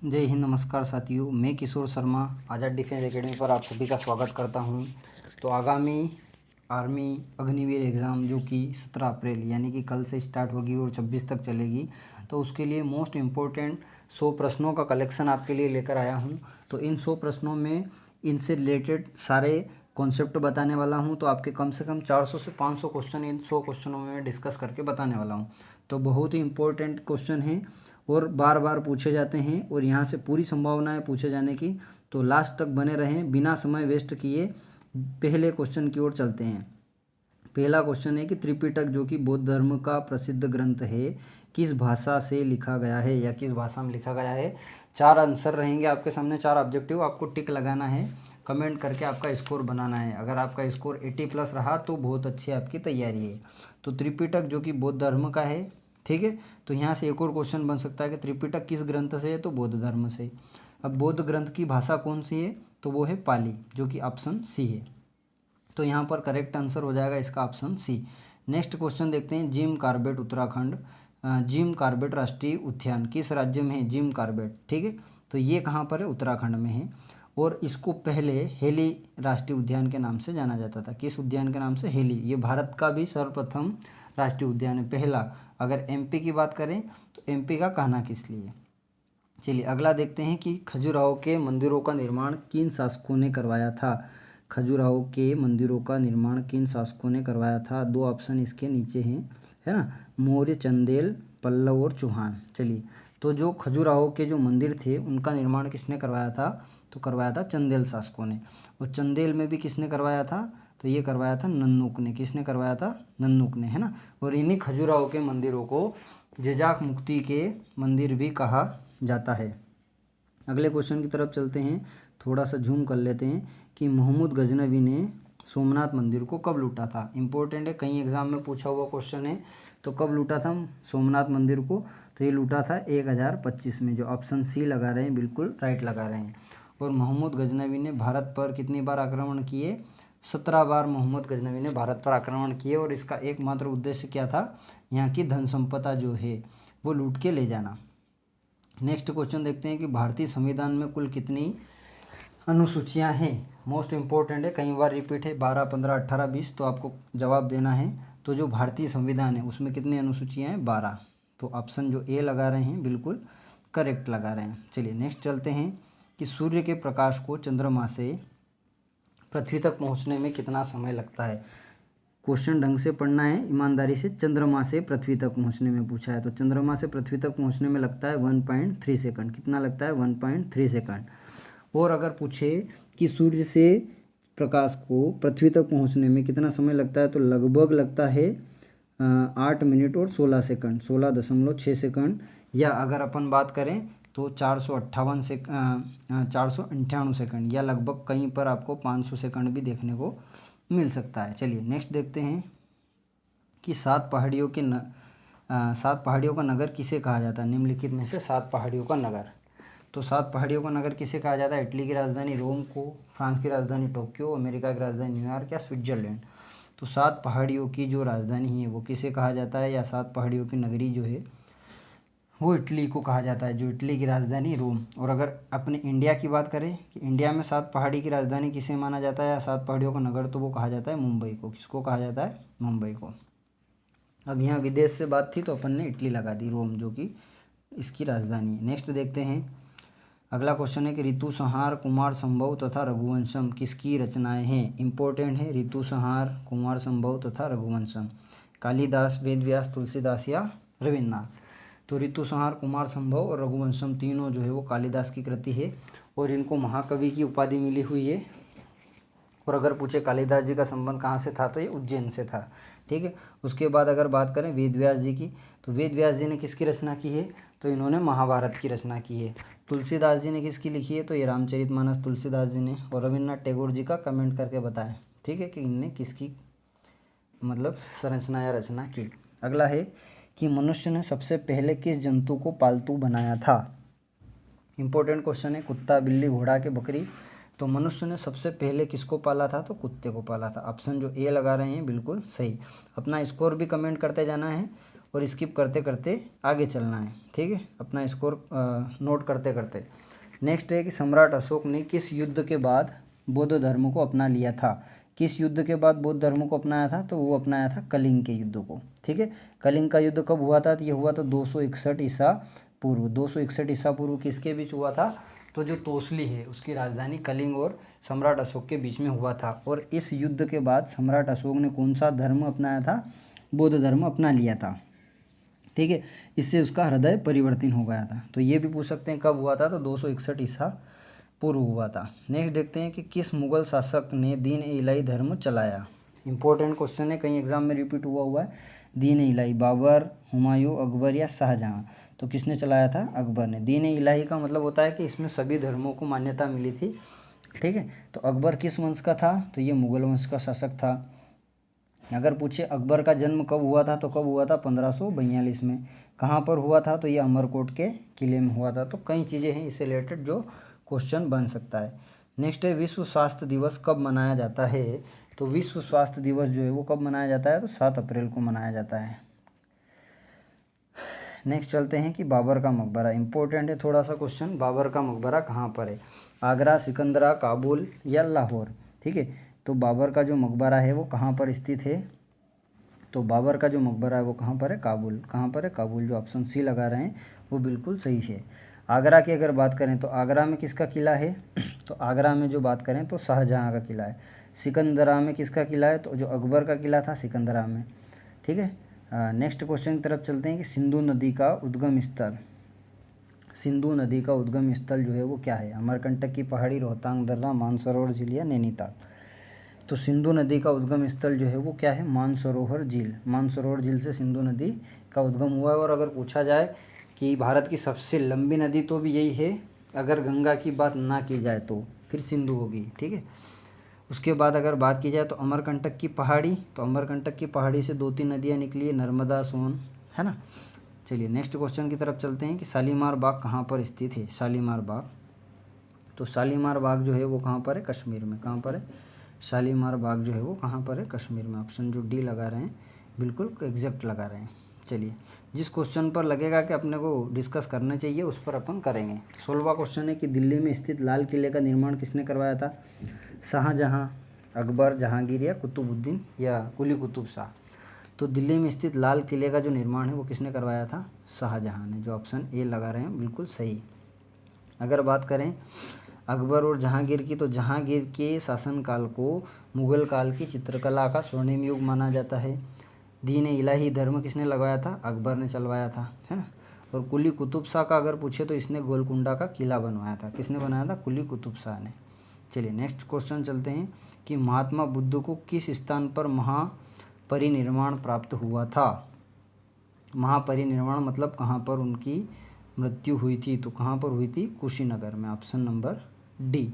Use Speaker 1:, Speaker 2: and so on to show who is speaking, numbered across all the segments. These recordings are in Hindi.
Speaker 1: जय हिंद, नमस्कार साथियों। मैं किशोर शर्मा आज़ाद डिफेंस एकेडमी पर आप सभी का स्वागत करता हूं। तो आगामी आर्मी अग्निवीर एग्ज़ाम जो कि 17 अप्रैल यानी कि कल से स्टार्ट होगी और 26 तक चलेगी, तो उसके लिए मोस्ट इम्पोर्टेंट 100 प्रश्नों का कलेक्शन आपके लिए लेकर आया हूं। तो इन 100 प्रश्नों में इनसे रिलेटेड सारे कॉन्सेप्ट बताने वाला हूं। तो आपके कम से कम 400 से 500 क्वेश्चन इन 100 क्वेश्चनों में डिस्कस करके बताने वाला हूं। तो बहुत ही इम्पोर्टेंट क्वेश्चन हैं और बार बार पूछे जाते हैं और यहाँ से पूरी संभावना है पूछे जाने की। तो लास्ट तक बने रहें बिना समय वेस्ट किए। पहले क्वेश्चन की ओर चलते हैं। पहला क्वेश्चन है कि त्रिपिटक जो कि बौद्ध धर्म का प्रसिद्ध ग्रंथ है, किस भाषा से लिखा गया है या किस भाषा में लिखा गया है। 4 आंसर रहेंगे आपके सामने, 4 ऑब्जेक्टिव, आपको टिक लगाना है, कमेंट करके आपका स्कोर बनाना है। अगर आपका स्कोर 80+ रहा तो बहुत अच्छी आपकी तैयारी है। तो त्रिपिटक जो कि बौद्ध धर्म का है, ठीक है। तो यहाँ से एक और क्वेश्चन बन सकता है कि त्रिपिटक किस ग्रंथ से है, तो बौद्ध धर्म से। अब बौद्ध ग्रंथ की भाषा कौन सी है, तो वो है पाली, जो कि ऑप्शन सी है। तो यहाँ पर करेक्ट आंसर हो जाएगा इसका ऑप्शन सी। नेक्स्ट क्वेश्चन देखते हैं। Jim Corbett Uttarakhand, Jim Corbett राष्ट्रीय उद्यान किस राज्य में है, जिम कॉर्बेट, ठीक है। तो ये कहाँ पर है, उत्तराखंड में है। और इसको पहले हेली राष्ट्रीय उद्यान के नाम से जाना जाता था। किस उद्यान के नाम से, हेली। ये भारत का भी सर्वप्रथम राष्ट्रीय उद्यान है, पहला। अगर एमपी की बात करें तो एमपी का कहना किस लिए। चलिए अगला देखते हैं कि खजुराहो के मंदिरों का निर्माण किन शासकों ने करवाया था। खजुराहो के मंदिरों का निर्माण किन शासकों ने करवाया था। 2 ऑप्शन इसके नीचे हैं, है ना, मौर्य, चंदेल, पल्लव और चौहान। चलिए, तो जो खजुराहो के जो मंदिर थे उनका निर्माण किसने करवाया था, तो करवाया था चंदेल शासकों ने। और चंदेल में भी किसने करवाया था, तो ये करवाया था नन्नुक ने। किसने करवाया था, नन्नुक ने, है ना। और इन्हीं खजुराहो के मंदिरों को जेजाक मुक्ति के मंदिर भी कहा जाता है। अगले क्वेश्चन की तरफ चलते हैं। थोड़ा सा जूम कर लेते हैं कि महमूद गजनवी ने सोमनाथ मंदिर को कब लूटा था। इंपॉर्टेंट है, कई एग्जाम में पूछा हुआ क्वेश्चन है। तो कब लूटा था सोमनाथ मंदिर को, तो ये लूटा था 1025 में। जो ऑप्शन सी लगा रहे हैं बिल्कुल राइट लगा रहे हैं। और महमूद गजनवी ने भारत पर कितनी बार आक्रमण किए, 17 बार महमूद गजनवी ने भारत पर आक्रमण किए। और इसका एकमात्र उद्देश्य क्या था, यहाँ की धन संपदा जो है वो लूट के ले जाना। नेक्स्ट क्वेश्चन देखते हैं कि भारतीय संविधान में कुल कितनी अनुसूचियां हैं। मोस्ट इंपॉर्टेंट है, कई बार रिपीट है, 12, 15, 18, 20। तो आपको जवाब देना है। तो जो भारतीय संविधान है उसमें कितनी अनुसूचियां हैं, 12। तो ऑप्शन जो ए लगा रहे हैं बिल्कुल करेक्ट लगा रहे हैं। चलिए नेक्स्ट चलते हैं कि सूर्य के प्रकाश को चंद्रमा से पृथ्वी तक पहुंचने में कितना समय लगता है। क्वेश्चन ढंग से पढ़ना है, ईमानदारी से। चंद्रमा से पृथ्वी तक पहुंचने में पूछा है, तो चंद्रमा से पृथ्वी तक पहुंचने में लगता है 1.3 सेकंड। कितना लगता है, 1.3 सेकंड। और अगर पूछे कि सूर्य से प्रकाश को पृथ्वी तक पहुंचने में कितना समय लगता है, तो लगभग लगता है 8 मिनट और 16 सेकंड, 16.6 सेकंड। या अगर अपन बात करें तो 498 सेकंड, या लगभग कहीं पर आपको 500 सेकंड भी देखने को मिल सकता है। चलिए नेक्स्ट देखते हैं कि 7 पहाड़ियों का नगर किसे कहा जाता है। निम्नलिखित में से 7 पहाड़ियों का नगर। तो 7 पहाड़ियों का नगर किसे कहा जाता है। इटली की राजधानी रोम को, फ्रांस की राजधानी टोक्यो, अमेरिका की राजधानी न्यूयॉर्क या स्विट्जरलैंड। तो 7 पहाड़ियों की जो राजधानी है वो किसे कहा जाता है, या 7 पहाड़ियों की नगरी जो है वो इटली को कहा जाता है, जो इटली की राजधानी रोम। और अगर अपने इंडिया की बात करें कि इंडिया में 7 पहाड़ी की राजधानी किसे माना जाता है, या 7 पहाड़ियों का नगर, तो वो कहा जाता है मुंबई को। किसको कहा जाता है, मुंबई को। अब यहाँ विदेश से बात थी तो अपन ने इटली लगा दी, रोम जो कि इसकी राजधानी है। नेक्स्ट देखते हैं। अगला क्वेश्चन है कि ऋतुसंहार, कुमार संभव तथा रघुवंशम किसकी रचनाएं हैं। इंपॉर्टेंट है, ऋतुसंहार, कुमार संभव तथा रघुवंशम। कालिदास, वेदव्यास, तुलसीदास या रविन्द्रनाथ। तो ऋतुसंहार, कुमार संभव और रघुवंशम तीनों जो है वो कालिदास की कृति है और इनको महाकवि की उपाधि मिली हुई है। और अगर पूछे कालिदास जी का संबंध कहाँ से था, तो ये उज्जैन से था, ठीक है। उसके बाद अगर बात करें वेदव्यास जी की, तो वेदव्यास जी ने किसकी रचना की है, तो इन्होंने महाभारत की रचना की है। तुलसीदास जी ने किसकी लिखी है, तो ये रामचरितमानस तुलसीदास जी ने। और रविन्द्रनाथ टैगोर जी का कमेंट करके बताएं, ठीक है, कि इनने किसकी मतलब संरचना या रचना की। अगला है कि मनुष्य ने सबसे पहले किस जंतु को पालतू बनाया था। इंपॉर्टेंट क्वेश्चन है, कुत्ता, बिल्ली, घोड़ा के बकरी। तो मनुष्य ने सबसे पहले किसको पाला था, तो कुत्ते को पाला था। ऑप्शन जो ए लगा रहे हैं बिल्कुल सही। अपना स्कोर भी कमेंट करते जाना है और स्किप करते करते आगे चलना है, ठीक है, अपना स्कोर नोट करते करते। नेक्स्ट है कि सम्राट अशोक ने किस युद्ध के बाद बौद्ध धर्म को अपना लिया था। किस युद्ध के बाद बौद्ध धर्म को अपनाया था, तो वो अपनाया था कलिंग के युद्ध को, ठीक है। कलिंग का युद्ध कब हुआ था, तो ये हुआ था 261 ईसा पूर्व। 261 ईसा पूर्व किसके बीच हुआ था, तो जो तोसली है उसकी राजधानी कलिंग और सम्राट अशोक के बीच में हुआ था। और इस युद्ध के बाद सम्राट अशोक ने कौन सा धर्म अपनाया था, बौद्ध धर्म अपना लिया था, ठीक है। इससे उसका हृदय परिवर्तन हो गया था। तो ये भी पूछ सकते हैं कब हुआ था, तो 261 ईसा पूर्व हुआ था। नेक्स्ट देखते हैं कि किस मुगल शासक ने दीन ए इलाही धर्म चलाया। इंपॉर्टेंट क्वेश्चन है, कई एग्जाम में रिपीट हुआ है। दीन ए इलाही, बाबर, हुमायूं, अकबर या शाहजहां, तो किसने चलाया था, अकबर ने। दीन ए इलाही का मतलब होता है कि इसमें सभी धर्मों को मान्यता मिली थी, ठीक है। तो अकबर किस वंश का था, तो ये मुगल वंश का शासक था। अगर पूछे अकबर का जन्म कब हुआ था, तो कब हुआ था, 1542 में। कहाँ पर हुआ था, तो ये अमरकोट के किले में हुआ था। तो कई चीज़ें हैं इससे रिलेटेड जो क्वेश्चन बन सकता है। नेक्स्ट है विश्व स्वास्थ्य दिवस कब मनाया जाता है। तो विश्व स्वास्थ्य दिवस जो है वो कब मनाया जाता है, तो 7 अप्रैल को मनाया जाता है। नेक्स्ट चलते हैं कि बाबर का मकबरा, इंपॉर्टेंट है थोड़ा सा क्वेश्चन। बाबर का मकबरा कहाँ पर है, आगरा, सिकंदरा, काबुल या लाहौर, ठीक है। तो बाबर का जो मकबरा है वो कहाँ पर स्थित है, तो बाबर का जो मकबरा है वो कहाँ पर है, काबुल। कहाँ पर है, काबुल। जो ऑप्शन सी लगा रहे हैं वो बिल्कुल सही है। आगरा की अगर बात करें तो आगरा में किसका किला है, तो आगरा में जो बात करें तो शाहजहाँ का किला है। सिकंदरा में किसका किला है, तो जो अकबर का किला था सिकंदरा में, ठीक है। नेक्स्ट क्वेश्चन की तरफ चलते हैं कि सिंधु नदी का उद्गम स्थल। सिंधु नदी का उद्गम स्थल जो है वो क्या है, अमरकंटक की पहाड़ी, रोहतांग दर्रा, मानसरोवर झील या नैनीताल। तो सिंधु नदी का उद्गम स्थल जो है वो क्या है, मानसरोवर झील। मानसरोवर झील से सिंधु नदी का उद्गम हुआ है। और अगर पूछा जाए कि भारत की सबसे लंबी नदी, तो भी यही है। अगर गंगा की बात ना की जाए तो फिर सिंधु होगी, ठीक है। उसके बाद अगर बात की जाए तो अमरकंटक की पहाड़ी, तो अमरकंटक की पहाड़ी से 2-3 नदियाँ निकली है, नर्मदा, सोन, है ना। चलिए नेक्स्ट क्वेश्चन की तरफ चलते हैं कि शालीमार बाग कहाँ पर स्थित है। शालीमार बाग, तो शालीमार बाग जो है वो कहाँ पर है, कश्मीर में। कहाँ पर है, शालीमार बाग जो है वो कहाँ पर है, कश्मीर में। ऑप्शन जो डी लगा रहे हैं बिल्कुल एग्जैक्ट लगा रहे हैं। चलिए जिस क्वेश्चन पर लगेगा कि अपने को डिस्कस करना चाहिए उस पर अपन करेंगे। 16वां क्वेश्चन है कि दिल्ली में स्थित लाल किले का निर्माण किसने करवाया था, शाहजहाँ, अकबर, जहांगीर या कुतुबुद्दीन या कुली कुतुब शाह। तो दिल्ली में स्थित लाल किले का जो निर्माण है वो किसने करवाया था, शाहजहाँ ने। जो ऑप्शन ए लगा रहे हैं बिल्कुल सही। अगर बात करें अकबर और जहांगीर की, तो जहांगीर के शासनकाल को मुग़ल काल की चित्रकला का स्वर्णिम युग माना जाता है। दीन इलाही धर्म किसने लगवाया था, अकबर ने चलवाया था, है ना। और कुली कुतुब शाह का अगर पूछे तो इसने गोलकुंडा का किला बनवाया था। किसने बनाया था, कुली कुतुब शाह ने। चलिए नेक्स्ट क्वेश्चन चलते हैं कि महात्मा बुद्ध को किस स्थान पर महापरिनिर्वाण प्राप्त हुआ था। महापरिनिर्वाण मतलब कहाँ पर उनकी मृत्यु हुई थी, तो कहाँ पर हुई थी, कुशीनगर में। Option number D.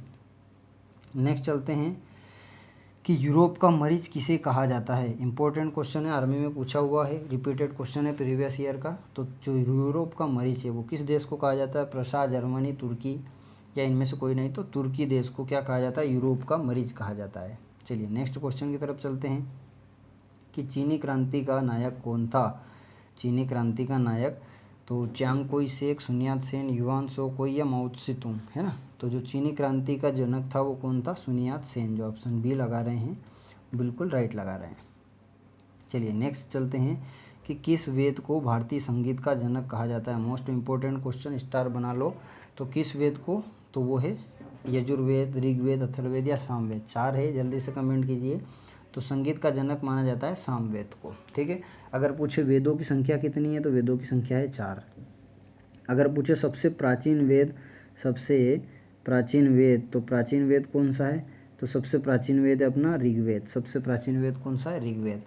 Speaker 1: नेक्स्ट चलते हैं कि यूरोप का मरीज किसे कहा जाता है। इंपॉर्टेंट क्वेश्चन है, आर्मी में पूछा हुआ है, रिपीटेड क्वेश्चन है प्रीवियस ईयर का। तो जो यूरोप का मरीज है वो किस देश को कहा जाता है, प्रशा, जर्मनी, तुर्की या इनमें से कोई नहीं, तो तुर्की देश को क्या कहा जाता है, यूरोप का मरीज कहा जाता है। चलिए नेक्स्ट क्वेश्चन की तरफ चलते हैं कि चीनी क्रांति का नायक कौन था। चीनी क्रांति का नायक तो च्यांग कोई शेक, सुन यात सेन, युआन सो कोई या माओ त्से तुंग, है ना। तो जो चीनी क्रांति का जनक था वो कौन था, सुन यात सेन। जो ऑप्शन बी लगा रहे हैं बिल्कुल राइट लगा रहे हैं। चलिए नेक्स्ट चलते हैं कि किस वेद को भारतीय संगीत का जनक कहा जाता है। मोस्ट इंपॉर्टेंट क्वेश्चन, स्टार बना लो। तो किस वेद को, तो वो है यजुर्वेद, ऋग्वेद, अथर्ववेद या सामवेद। 4 है, जल्दी से कमेंट कीजिए। तो संगीत का जनक माना जाता है सामवेद को, ठीक है। अगर पूछे वेदों की संख्या कितनी है, तो वेदों की संख्या है 4। अगर पूछे सबसे प्राचीन वेद, तो प्राचीन वेद कौन सा है, तो सबसे प्राचीन वेद है अपना ऋग्वेद। सबसे प्राचीन वेद कौन सा है, ऋग्वेद।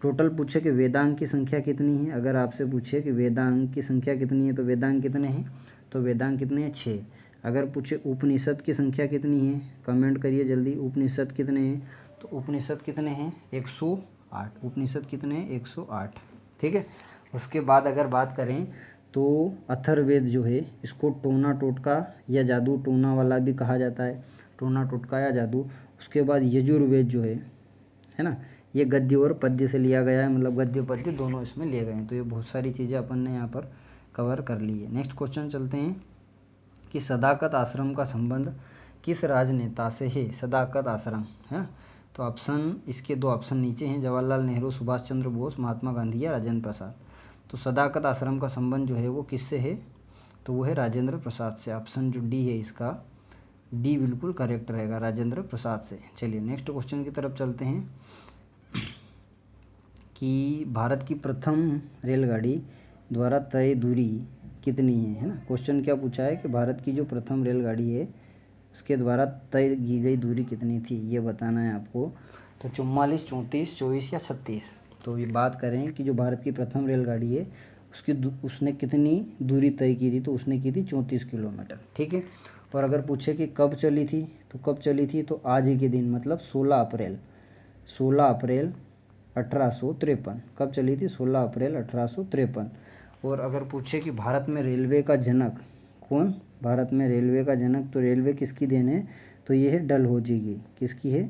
Speaker 1: टोटल पूछे कि वेदांग की संख्या कितनी है, अगर आपसे पूछे कि वेदांग की संख्या कितनी है, तो वेदांग कितने हैं, तो वेदांग कितने हैं, 6। अगर पूछे उपनिषद की संख्या कितनी है, कमेंट करिए जल्दी, उपनिषद कितने हैं, तो उपनिषद कितने हैं, 108। उपनिषद कितने हैं, 108, ठीक है। उसके बाद अगर बात करें तो अथर्ववेद जो है इसको टोना टोटका या जादू टोना वाला भी कहा जाता है, टोना टोटका या जादू। उसके बाद यजुर्वेद जो है ना, ये गद्य और पद्य से लिया गया है, मतलब गद्य पद्य दोनों इसमें लिए गए हैं। तो ये बहुत सारी चीज़ें अपन ने यहाँ पर कवर कर ली है। नेक्स्ट क्वेश्चन चलते हैं कि सदाकत आश्रम का संबंध किस राजनेता से है। सदाकत आश्रम है ना, तो ऑप्शन इसके दो ऑप्शन नीचे हैं, जवाहरलाल नेहरू, सुभाष चंद्र बोस, महात्मा गांधी या राजेंद्र प्रसाद। तो सदाकत आश्रम का संबंध जो है वो किससे है, तो वो है राजेंद्र प्रसाद से। ऑप्शन जो डी है इसका, डी बिल्कुल करेक्ट रहेगा, राजेंद्र प्रसाद से। चलिए नेक्स्ट क्वेश्चन की तरफ चलते हैं कि भारत की प्रथम रेलगाड़ी द्वारा तय दूरी कितनी है ना। क्वेश्चन क्या पूछा है कि भारत की जो प्रथम रेलगाड़ी है उसके द्वारा तय की गई दूरी कितनी थी, ये बताना है आपको। तो 44, 34, 24 या 36। तो ये बात करें कि जो भारत की प्रथम रेलगाड़ी है उसने कितनी दूरी तय की थी, तो उसने की थी 34 किलोमीटर, ठीक है। और अगर पूछे कि कब चली थी, तो कब चली थी, तो आज ही के दिन, मतलब 16 अप्रैल 1853। कब चली थी, 16 अप्रैल 1853। और अगर पूछे कि भारत में रेलवे का जनक कौन, भारत में रेलवे का जनक, तो रेलवे किसकी देन है, तो ये है डलहौजी की। किसकी है,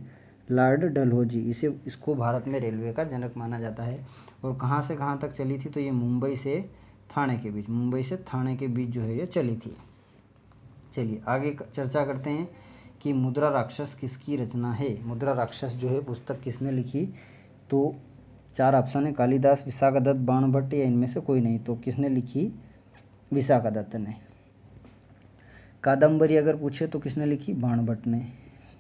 Speaker 1: लॉर्ड डलहौजी। इसको भारत में रेलवे का जनक माना जाता है। और कहाँ से कहाँ तक चली थी, तो ये मुंबई से ठाणे के बीच जो है ये चली थी। चलिए आगे चर्चा करते हैं कि मुद्रा राक्षस किसकी रचना है। मुद्रा राक्षस जो है पुस्तक किसने लिखी, तो 4 ऑप्शन है, कालिदास, विशाखादत्त, बाणभट्ट या इनमें से कोई नहीं। तो किसने लिखी, विशाखादत्त ने। कादम्बरी अगर पूछे तो किसने लिखी, बाणभट्ट ने।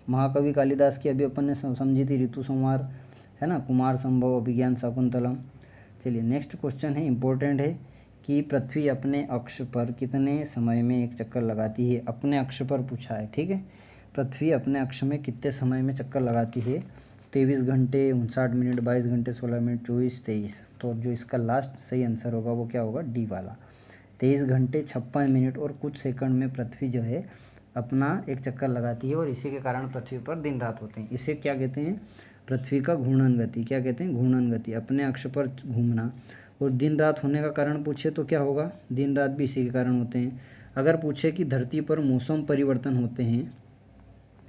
Speaker 1: महाकवि कालिदास की अभी अपन ने समझी थी, ऋतु संहार है ना, कुमार संभव, अभिज्ञान शाकुंतलम। चलिए नेक्स्ट क्वेश्चन है, इम्पोर्टेंट है कि पृथ्वी अपने अक्ष पर कितने समय में एक चक्कर लगाती है। अपने अक्ष पर पूछा है, ठीक है। पृथ्वी अपने अक्ष में कितने समय में चक्कर लगाती है, 23 घंटे, 59 मिनट, 22 घंटे, 16 मिनट, 24, 23। तो जो इसका लास्ट सही आंसर होगा वो क्या होगा, डी वाला। 23 घंटे 56 मिनट और कुछ सेकंड में पृथ्वी जो है अपना एक चक्कर लगाती है, और इसी के कारण पृथ्वी पर दिन रात होते हैं। इसे क्या कहते हैं, पृथ्वी का घूर्णन गति। क्या कहते हैं, घूर्णन गति, अपने अक्ष पर घूमना। और दिन रात होने का कारण पूछे तो क्या होगा, दिन रात भी इसी के कारण होते हैं। अगर पूछे कि धरती पर मौसम परिवर्तन होते हैं,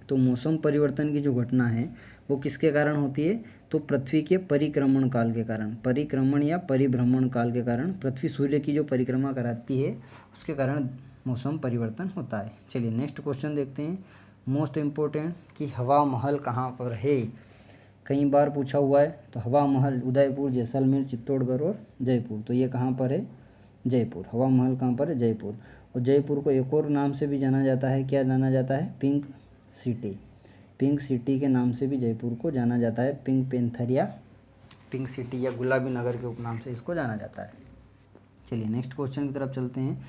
Speaker 1: तो मौसम परिवर्तन की जो घटना है वो किसके कारण होती है, तो पृथ्वी के परिक्रमण काल के कारण, परिक्रमण या परिभ्रमण काल के कारण, पृथ्वी सूर्य की जो परिक्रमा कराती है उसके कारण मौसम परिवर्तन होता है। चलिए नेक्स्ट क्वेश्चन देखते हैं, मोस्ट इम्पोर्टेंट, कि हवा महल कहाँ पर है। कई बार पूछा हुआ है। तो हवा महल उदयपुर, जैसलमेर, चित्तौड़गढ़ और जयपुर। तो ये कहाँ पर है, जयपुर। हवा महल कहाँ पर है, जयपुर। और जयपुर को एक और नाम से भी जाना जाता है, क्या जाना जाता है, पिंक सिटी। पिंक सिटी के नाम से भी जयपुर को जाना जाता है, पिंक पेंथर या पिंक सिटी या गुलाबी नगर के उपनाम से इसको जाना जाता है। चलिए नेक्स्ट क्वेश्चन की तरफ चलते हैं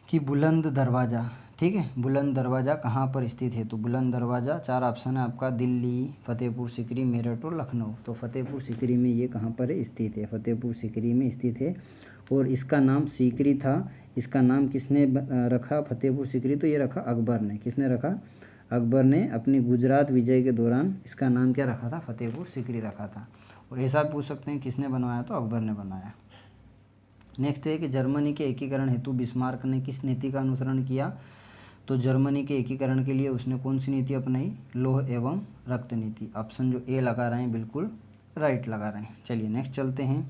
Speaker 1: कि बुलंद दरवाज़ा, ठीक है, बुलंद दरवाज़ा कहाँ पर स्थित है। तो बुलंद दरवाज़ा 4 ऑप्शन है आपका, दिल्ली, फतेहपुर सीकरी, मेरठ और लखनऊ। तो फतेहपुर सीकरी में ये कहाँ पर है, स्थित है, फतेहपुर सीकरी में स्थित है। और इसका नाम सीकरी था, इसका नाम किसने रखा, फतेहपुर सीकरी, तो ये रखा अकबर ने। किसने रखा, अकबर ने अपनी गुजरात विजय के दौरान इसका नाम क्या रखा था, फतेहपुर सीकरी रखा था। और ऐसा पूछ सकते हैं किसने बनवाया, तो अकबर ने बनाया। नेक्स्ट है कि जर्मनी के एकीकरण हेतु बिस्मार्क ने किस नीति का अनुसरण किया। तो जर्मनी के एकीकरण के लिए उसने कौन सी नीति अपनाई, लौह एवं रक्त नीति। ऑप्शन जो ए लगा रहे हैं बिल्कुल राइट लगा रहे हैं। चलिए नेक्स्ट चलते हैं,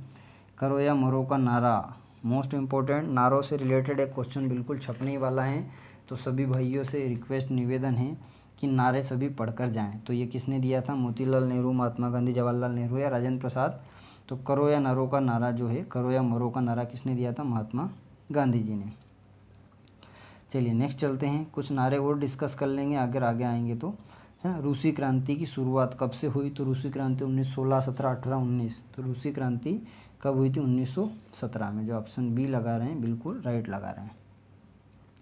Speaker 1: करो या मरो का नारा, मोस्ट इम्पोर्टेंट, नारों से रिलेटेड एक क्वेश्चन बिल्कुल छपने ही वाला है। तो सभी भाइयों से रिक्वेस्ट निवेदन है कि नारे सभी पढ़कर जाएं। तो ये किसने दिया था, मोतीलाल नेहरू, महात्मा गांधी, जवाहरलाल नेहरू या राजेंद्र प्रसाद। तो करो या नरो का नारा जो है, करो या मरो का नारा किसने दिया था, महात्मा गांधी जी ने। चलिए नेक्स्ट चलते हैं, कुछ नारे और डिस्कस कर लेंगे अगर आगे आएंगे तो, है ना। रूसी क्रांति की शुरुआत कब से हुई। तो रूसी क्रांति 1916, 17, 18, 19। तो रूसी क्रांति कब हुई थी, 1917 में। जो ऑप्शन बी लगा रहे हैं बिल्कुल राइट लगा रहे हैं।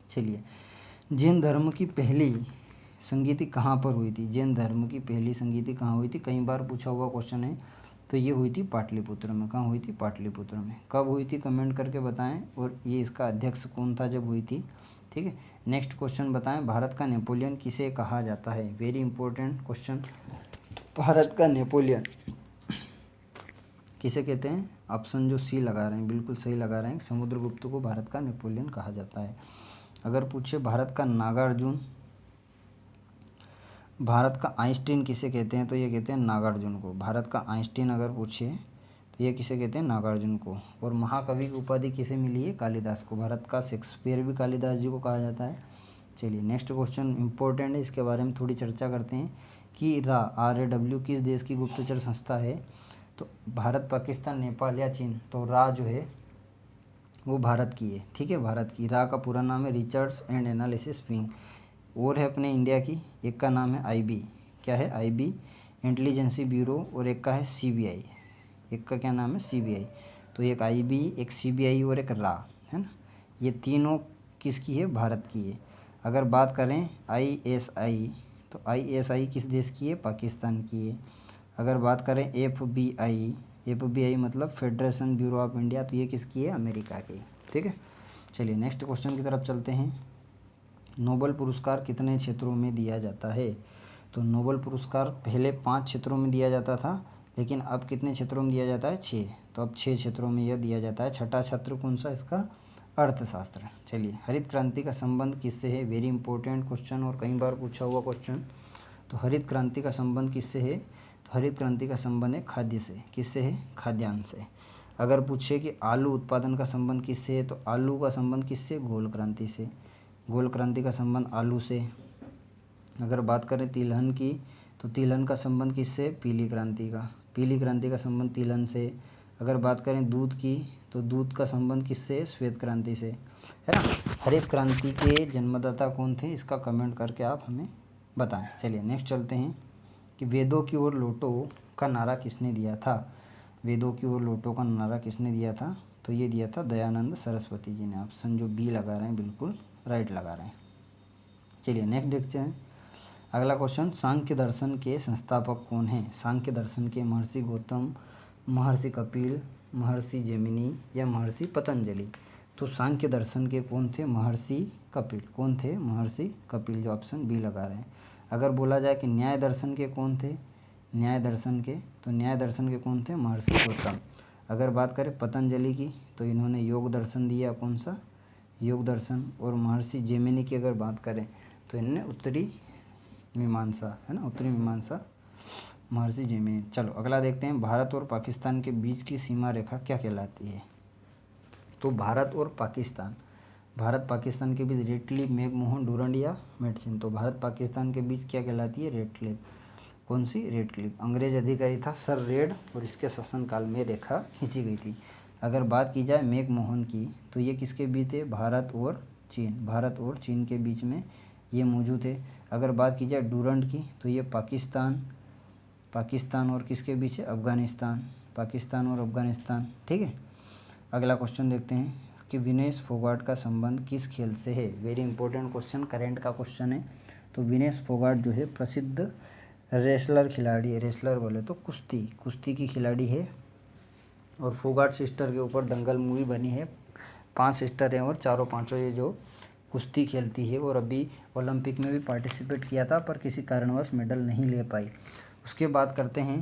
Speaker 1: चलिए, जैन धर्म की पहली संगीति कहाँ पर हुई थी। जैन धर्म की पहली संगीति कहाँ हुई थी, कई बार पूछा हुआ क्वेश्चन है। तो ये हुई थी पाटलिपुत्र में। कहाँ हुई थी, पाटलिपुत्र में। कब हुई थी, कमेंट करके बताएं। और ये इसका अध्यक्ष कौन था जब हुई थी, ठीक है। नेक्स्ट क्वेश्चन बताएं, भारत का नेपोलियन किसे कहा जाता है। वेरी इंपॉर्टेंट क्वेश्चन, भारत का नेपोलियन किसे कहते हैं। ऑप्शन जो सी लगा रहे हैं बिल्कुल सही लगा रहे हैं, समुद्रगुप्त को भारत का नेपोलियन कहा जाता है। अगर पूछे भारत का नागार्जुन, भारत का आइंस्टीन किसे कहते हैं, तो ये कहते हैं नागार्जुन को। भारत का आइंस्टीन अगर पूछे तो ये किसे कहते हैं, नागार्जुन को। और महाकवि की उपाधि किसे मिली है, कालिदास को। भारत का शेक्सपियर भी कालिदास जी को कहा जाता है। चलिए नेक्स्ट क्वेश्चन इंपॉर्टेंट है, इसके बारे में थोड़ी चर्चा करते हैं कि RAW किस देश की गुप्तचर संस्था है, तो भारत, पाकिस्तान, नेपाल या चीन। तो रा जो है वो भारत की है, ठीक है, भारत की। रा का पूरा नाम है रिसर्च एंड एनालिसिस विंग। और है अपने इंडिया की, एक का नाम है IB, क्या है, IB इंटेलिजेंसी ब्यूरो, और एक का है CBI, एक का क्या नाम है, CBI। तो एक IB, एक CBI और एक रा, है ना। ये तीनों किसकी है, भारत की है। अगर बात करें ISI, तो ISI किस देश की है, पाकिस्तान की है। अगर बात करें FBI मतलब फेडरेशन ब्यूरो ऑफ इंडिया, तो ये किसकी है, अमेरिका की, ठीक है। चलिए नेक्स्ट क्वेश्चन की तरफ चलते हैं। नोबेल पुरस्कार कितने क्षेत्रों में दिया जाता है, तो नोबेल पुरस्कार पहले 5 क्षेत्रों में दिया जाता था, लेकिन अब कितने क्षेत्रों में दिया जाता है, 6। तो अब 6 क्षेत्रों में यह दिया जाता है। छठा क्षेत्र कौन सा, इसका अर्थशास्त्र। चलिए, हरित क्रांति का संबंध किससे है, वेरी इंपॉर्टेंट क्वेश्चन और कई बार पूछा हुआ क्वेश्चन। तो हरित क्रांति का संबंध किससे है, तो हरित क्रांति का संबंध है खाद्य से। किससे है, खाद्यान्न से। अगर पूछे कि आलू उत्पादन का संबंध किससे है, तो आलू का संबंध किससे, गोल क्रांति से। गोल क्रांति का संबंध आलू से। अगर बात करें तिलहन की, तो तिलहन का संबंध किससे, पीली क्रांति का। पीली क्रांति का संबंध तिलहन से। अगर बात करें दूध की, तो दूध का संबंध किससे, श्वेत क्रांति से, है ना। हरित क्रांति के जन्मदाता कौन थे, इसका कमेंट करके आप हमें बताएं। चलिए नेक्स्ट चलते हैं कि वेदों की ओर लौटो का नारा किसने दिया था। वेदों की ओर लौटो का नारा किसने दिया था, तो ये दिया था दयानंद सरस्वती जी ने। ऑप्शन जो बी लगा रहे हैं बिल्कुल राइट लगा रहे हैं। चलिए नेक्स्ट देखते हैं अगला क्वेश्चन, सांख्य दर्शन के संस्थापक कौन हैं। सांख्य दर्शन के महर्षि गौतम, महर्षि कपिल, महर्षि जैमिनी या महर्षि पतंजलि। तो सांख्य दर्शन के कौन थे, महर्षि कपिल। कौन थे, महर्षि कपिल, जो ऑप्शन बी लगा रहे हैं। अगर बोला जाए कि न्याय दर्शन के कौन थे, न्याय दर्शन के, तो न्याय दर्शन के कौन थे, महर्षि गौतम। अगर बात करें पतंजलि की, तो इन्होंने योग दर्शन दिया, कौन सा, योग दर्शन। और महर्षि जैमिनी की अगर बात करें, तो इन्होंने उत्तरी मीमांसा, है ना, उत्तरी मीमांसा, महर्षि जैमिनी। चलो अगला देखते हैं, भारत और पाकिस्तान के बीच की सीमा रेखा क्या कहलाती है। तो भारत और पाकिस्तान, भारत पाकिस्तान के बीच रेड क्लिफ, मैकमोहन, डूरंड या मेडसिन। तो भारत पाकिस्तान के बीच क्या कहलाती है, रेड क्लिफ। कौन सी, रेड क्लिफ। अंग्रेज अधिकारी था सर रेड, और इसके शासनकाल में रेखा खींची गई थी। अगर बात की जाए मैकमोहन की, तो ये किसके बीच है, भारत और चीन, भारत और चीन के बीच में ये मौजूद है। अगर बात की जाए डूरंड की, तो ये पाकिस्तान और किसके बीच है, अफगानिस्तान, पाकिस्तान और अफगानिस्तान, ठीक है। अगला क्वेश्चन देखते हैं कि विनेश फोगाट का संबंध किस खेल से है। वेरी इंपॉर्टेंट क्वेश्चन, करेंट का क्वेश्चन है। तो विनेश फोगाट जो है प्रसिद्ध रेसलर खिलाड़ी है। रेसलर बोले तो कुश्ती की खिलाड़ी है। और फोगाट सिस्टर के ऊपर दंगल मूवी बनी है। 5 सिस्टर हैं और चारों पांचों ये जो कुश्ती खेलती है, और अभी ओलंपिक में भी पार्टिसिपेट किया था, पर किसी कारणवश मेडल नहीं ले पाई। उसके बाद करते हैं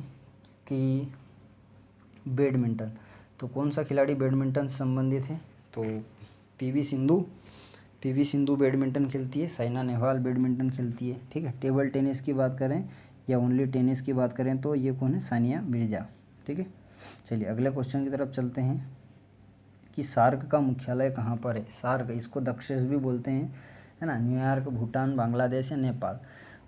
Speaker 1: कि बैडमिंटन, तो कौन सा खिलाड़ी बैडमिंटन से संबंधित है, तो पीवी सिंधु बैडमिंटन खेलती है। साइना नेहवाल बैडमिंटन खेलती है, ठीक है। टेबल टेनिस की बात करें या ओनली टेनिस की बात करें, तो ये कौन है, सानिया मिर्जा, ठीक है। चलिए अगले क्वेश्चन की तरफ चलते हैं कि सार्क का मुख्यालय कहाँ पर है। सार्क, इसको दक्षेस भी बोलते हैं, है ना। न्यूयॉर्क, भूटान, बांग्लादेश या नेपाल।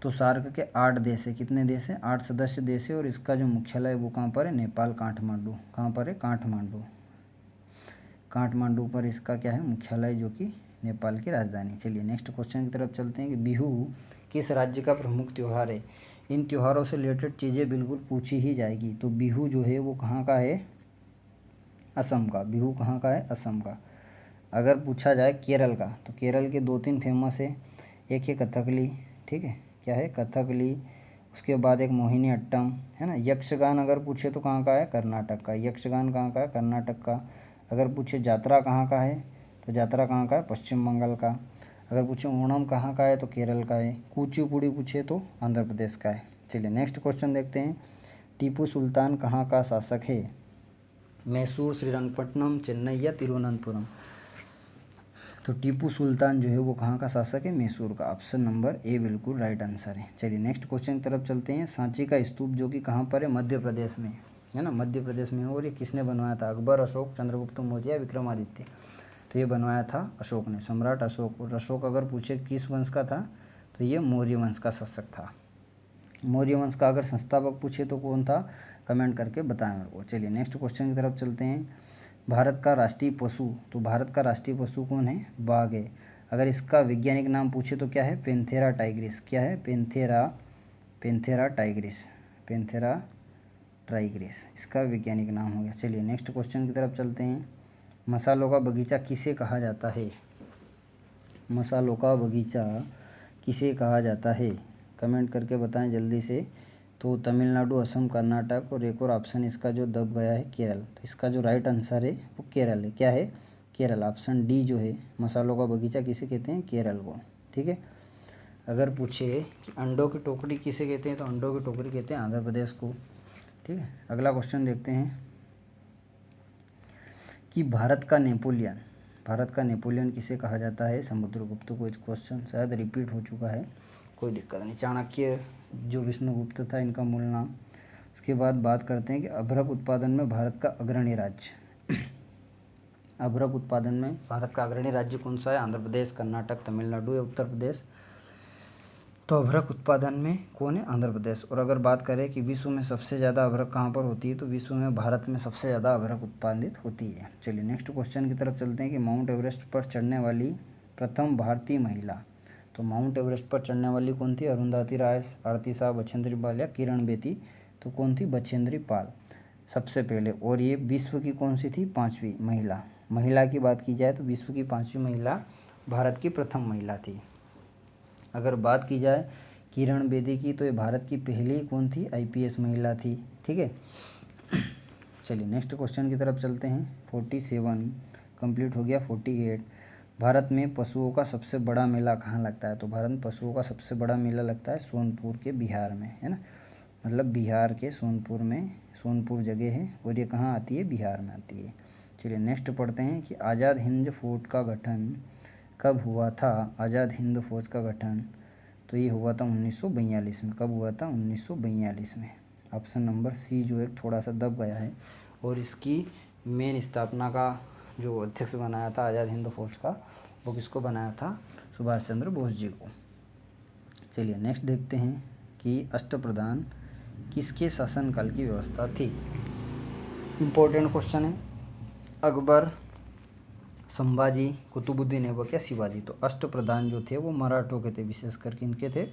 Speaker 1: तो सार्क के 8 देश है। कितने देश हैं, 8 सदस्य देश है। और इसका जो मुख्यालय है वो कहाँ पर है, नेपाल, काठमांडू। कहाँ पर है, काठमांडू, काठमांडू पर इसका क्या है, मुख्यालय, जो कि नेपाल की राजधानी। चलिए नेक्स्ट क्वेश्चन की तरफ चलते हैं कि बिहू किस राज्य का प्रमुख त्यौहार है। इन त्योहारों से रिलेटेड चीज़ें बिल्कुल पूछी ही जाएगी। तो बिहू जो है वो कहाँ का है, असम का। बिहू कहाँ का है, असम का। अगर पूछा जाए केरल का, तो केरल के 2-3 फेमस है। एक है कथकली, ठीक है, क्या है, कथकली। उसके बाद एक मोहिनी अट्टम, है ना। यक्षगान अगर पूछे तो कहाँ का है, कर्नाटक का। यक्षगान कहाँ का है, कर्नाटक का। अगर पूछे यात्रा कहाँ का है, तो यात्रा कहाँ का है, पश्चिम बंगाल का। अगर पूछे ओणम कहाँ का है, तो केरल का है। कुचिपुड़ी पूछे तो आंध्र प्रदेश का है। चलिए नेक्स्ट क्वेश्चन देखते हैं, टीपू सुल्तान कहाँ का शासक है। मैसूर, श्रीरंगपट्टनम, चेन्नई या तिरुवनंतपुरम। तो टीपू सुल्तान जो है वो कहाँ का शासक है? मैसूर का। ऑप्शन नंबर ए बिल्कुल राइट आंसर है। चलिए नेक्स्ट क्वेश्चन की तरफ चलते हैं। सांची का स्तूप जो कि कहाँ पर है? मध्य प्रदेश में है ना, मध्य प्रदेश में है। और ये किसने बनवाया था? अकबर, अशोक, चंद्रगुप्त मौर्य या विक्रमादित्य? तो ये बनवाया था अशोक ने, सम्राट अशोक। और अशोक अगर पूछे किस वंश का था तो ये मौर्य वंश का शासक था। मौर्य वंश का अगर संस्थापक पूछे तो कौन था? कमेंट करके बताएं मेरे को। चलिए नेक्स्ट क्वेश्चन की तरफ चलते हैं। भारत का राष्ट्रीय पशु, तो भारत का राष्ट्रीय पशु कौन है? बाघ है। अगर इसका वैज्ञानिक नाम पूछे तो क्या है? Panthera Tigris. क्या है? पेंथेरा टाइग्रिस, पेंथेरा टाइग्रिस इसका वैज्ञानिक नाम हो गया। चलिए नेक्स्ट क्वेश्चन की तरफ चलते हैं। मसालों का बगीचा किसे कहा जाता है? मसालों का बगीचा किसे कहा जाता है? कमेंट करके बताएं जल्दी से। तो तमिलनाडु, असम, कर्नाटक और एक और ऑप्शन इसका जो दब गया है केरल। तो इसका जो राइट आंसर है वो केरल है। क्या है? केरल। ऑप्शन डी जो है, मसालों का बगीचा किसे कहते हैं? केरल को। ठीक है। अगर पूछे कि अंडों की टोकरी किसे कहते हैं तो अंडों की टोकरी कहते हैं आंध्र प्रदेश को। ठीक है। अगला क्वेश्चन देखते हैं कि भारत का नेपोलियन किसे कहा जाता है? समुद्रगुप्त को। क्वेश्चन शायद रिपीट हो चुका है, कोई दिक्कत नहीं। चाणक्य जो विष्णुगुप्त था, इनका मूल नाम। उसके बाद बात करते हैं कि अभ्रक उत्पादन में भारत का अग्रणी राज्य अभ्रक उत्पादन में भारत का अग्रणी राज्य कौन सा है? आंध्र प्रदेश, कर्नाटक, तमिलनाडु या उत्तर प्रदेश? तो अभ्रक उत्पादन में कौन है? आंध्र प्रदेश। और अगर बात करें कि विश्व में सबसे ज़्यादा अभ्रक कहाँ पर होती है तो विश्व में भारत में सबसे ज़्यादा अभ्रक उत्पादित होती है। चलिए नेक्स्ट क्वेश्चन की तरफ चलते हैं कि माउंट एवरेस्ट पर चढ़ने वाली प्रथम भारतीय महिला। तो माउंट एवरेस्ट पर चढ़ने वाली कौन थी? अरुंधति राय, आरती शाह, बछेंद्री पाल या किरण बेदी? तो कौन थी? बछेंद्री पाल सबसे पहले। और ये विश्व की कौन सी थी? 5वीं महिला की बात की जाए तो विश्व की 5वीं महिला, भारत की प्रथम महिला थी। अगर बात की जाए किरण बेदी की तो ये भारत की पहली कौन थी? आईपीएस महिला थी। ठीक है। चलिए नेक्स्ट क्वेश्चन की तरफ चलते हैं। 47 कंप्लीट हो गया। 48 भारत में पशुओं का सबसे बड़ा मेला कहाँ लगता है? तो भारत में पशुओं का सबसे बड़ा मेला लगता है सोनपुर के, बिहार में, है ना। मतलब बिहार के सोनपुर में, सोनपुर जगह है और ये कहाँ आती है? बिहार में आती है। चलिए नेक्स्ट पढ़ते हैं कि आज़ाद हिंद फौज का गठन कब हुआ था? आज़ाद हिंद फौज का गठन तो ये हुआ था 1942 में। कब हुआ था? 1942 में। ऑप्शन नंबर सी जो एक थोड़ा सा दब गया है। और इसकी मेन स्थापना का जो अध्यक्ष बनाया था आज़ाद हिंद फौज का, वो किसको बनाया था? सुभाष चंद्र बोस जी को। चलिए नेक्स्ट देखते हैं कि अष्टप्रधान किसके शासनकाल की व्यवस्था थी? इम्पोर्टेंट क्वेश्चन है। अकबर, संभाजी, कुतुबुद्दीन ऐबक या शिवाजी? तो अष्टप्रधान जो थे वो मराठों के थे, विशेष करके इनके थे।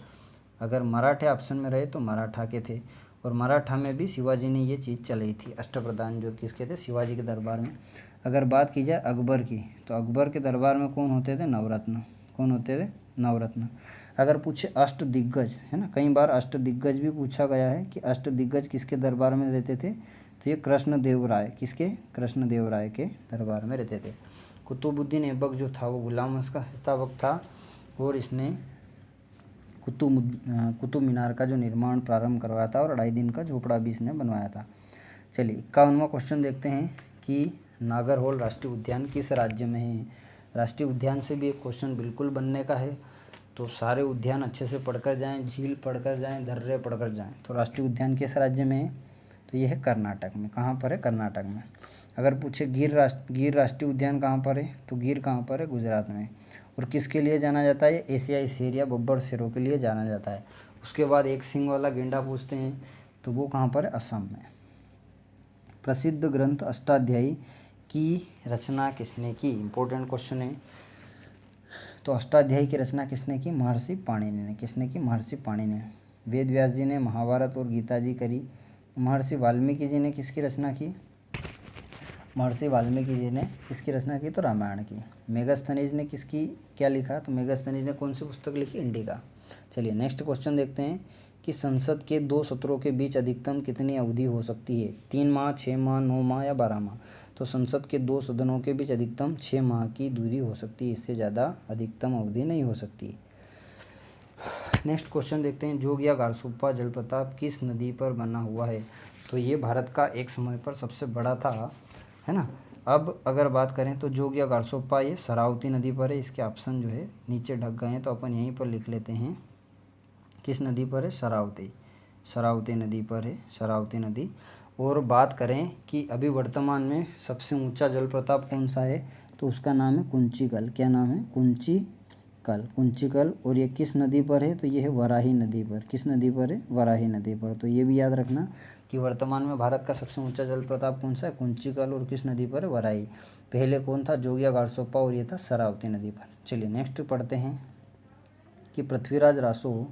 Speaker 1: अगर मराठे ऑप्शन में रहे तो मराठा के थे। और मराठा में भी शिवाजी ने ये चीज़ चलाई थी। अष्टप्रधान जो किसके थे? शिवाजी के दरबार में। अगर बात की जाए अकबर की तो अकबर के दरबार में कौन होते थे? नवरत्न। कौन होते थे? नवरत्न। अगर पूछे अष्ट दिग्गज, है ना, कई बार अष्ट दिग्गज भी पूछा गया है कि अष्ट दिग्गज किसके दरबार में रहते थे? तो ये कृष्णदेव राय, किसके? कृष्णदेव राय के दरबार में रहते थे। कुतुबुद्दीन ऐबक जो था वो गुलाम वंश का संस्थापक था और इसने कुतुब मीनार का जो निर्माण प्रारंभ करवाया था और 2.5 दिन का झोपड़ा भी इसने बनवाया था। चलिए 51वां क्वेश्चन देखते हैं कि नागरहोल राष्ट्रीय उद्यान किस राज्य में है? राष्ट्रीय उद्यान से भी एक क्वेश्चन बिल्कुल बनने का है, तो सारे उद्यान अच्छे से पढ़कर जाएं, झील पढ़कर जाएं, दर्रे पढ़कर जाएं। तो राष्ट्रीय उद्यान किस राज्य में है? तो ये है कर्नाटक में। कहाँ पर है? कर्नाटक में। अगर पूछे गिर राष्ट्रीय उद्यान कहाँ पर है? तो गिर कहाँ पर है? गुजरात में। और किसके लिए जाना जाता है? एशियाई शेर या बब्बर शेरों के लिए जाना जाता है। उसके बाद एक सींग वाला गेंडा पूछते हैं, तो वो कहाँ पर है? असम में। प्रसिद्ध ग्रंथ अष्टाध्यायी की रचना किसने की? इम्पोर्टेंट क्वेश्चन है। तो अष्टाध्यायी की रचना किसने की? महर्षि पाणिनि ने। किसने की? महर्षि पाणिनि ने। वेद व्यास जी ने महाभारत और गीता जी करी। महर्षि वाल्मीकि जी ने किसकी रचना की? महर्षि वाल्मीकि जी ने किसकी रचना की? तो रामायण की। मेगास्थनीज ने किसकी क्या लिखा? तो मेगास्थनीज ने कौन सी पुस्तक लिखी? इंडिका। चलिए नेक्स्ट क्वेश्चन देखते हैं कि संसद के 2 सत्रों के बीच अधिकतम कितनी अवधि हो सकती है? 3 माह, 6 माह, 9 माह या 12 माह? तो संसद के 2 सदनों के बीच अधिकतम 6 माह की दूरी हो सकती है, इससे ज़्यादा अधिकतम अवधि नहीं हो सकती। नेक्स्ट क्वेश्चन देखते हैं, जोग या गारसुप्पा जलप्रपात किस नदी पर बना हुआ है? तो ये भारत का एक समय पर सबसे बड़ा था, है ना, अब अगर बात करें तो जोगिया गारसोप्पा ये शरावती नदी पर है, इसके ऑप्शन जो है नीचे ढक गए हैं, तो अपन यहीं पर लिख लेते हैं किस नदी पर है, शरावती नदी पर है, शरावती नदी। और बात करें कि अभी वर्तमान में सबसे ऊंचा जलप्रपात कौन सा है, तो उसका नाम है कुंचिकल। क्या नाम है, कुंचिकल। और ये किस नदी पर है, तो ये है वराही नदी पर। किस नदी पर है, वराही नदी पर। तो ये भी याद रखना कि वर्तमान में भारत का सबसे ऊंचा जलप्रपात कौन सा है, कुंचिकल। और किस नदी पर है, वराही। पहले कौन था, जोगिया गारसोप्पा, और ये था शरावती नदी पर। चलिए नेक्स्ट पढ़ते हैं कि पृथ्वीराज रासो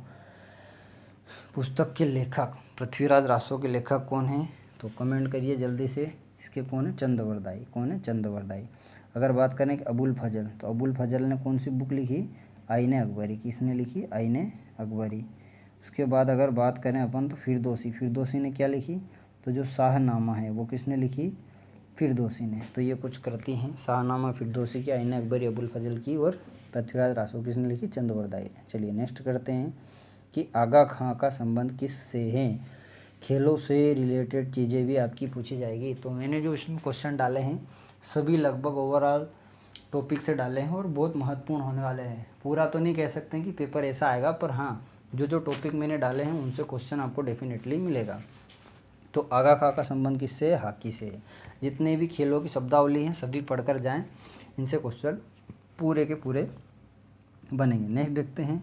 Speaker 1: पुस्तक के लेखक, पृथ्वीराज रासो के लेखक कौन हैं, तो कमेंट करिए जल्दी से। इसके कौन है, चंद्रवरदाई। कौन है, चंद्रवरदाई। अगर बात करें कि अबुल फजल, तो अबुल फजल ने कौन सी बुक लिखी, आईने अकबरी। किसने लिखी, आईने अकबरी। उसके बाद अगर बात करें अपन तो फिरदौसी ने क्या लिखी, तो जो शाहनामा है वो किसने लिखी, फिरदौसी ने। तो ये कुछ कृति हैं, शाहनामा फिरदौसी की, आईने अकबरी अबुल फजल की, और पृथ्वीराज रासो किसने लिखी, चंद्रवरदाई ने। चलिए नेक्स्ट करते हैं कि आगा खां का संबंध किस से है। खेलों से रिलेटेड चीज़ें भी आपकी पूछी जाएगी। तो मैंने जो इसमें क्वेश्चन डाले हैं सभी लगभग ओवरऑल टॉपिक से डाले हैं और बहुत महत्वपूर्ण होने वाले हैं। पूरा तो नहीं कह सकते हैं कि पेपर ऐसा आएगा, पर हाँ जो जो टॉपिक मैंने डाले हैं उनसे क्वेश्चन आपको डेफिनेटली मिलेगा। तो आगा खां का संबंध किससे है, हॉकी से है। जितने भी खेलों की शब्दावली हैं सभी पढ़कर जाएं, इनसे क्वेश्चन पूरे के पूरे बनेंगे। नेक्स्ट देखते हैं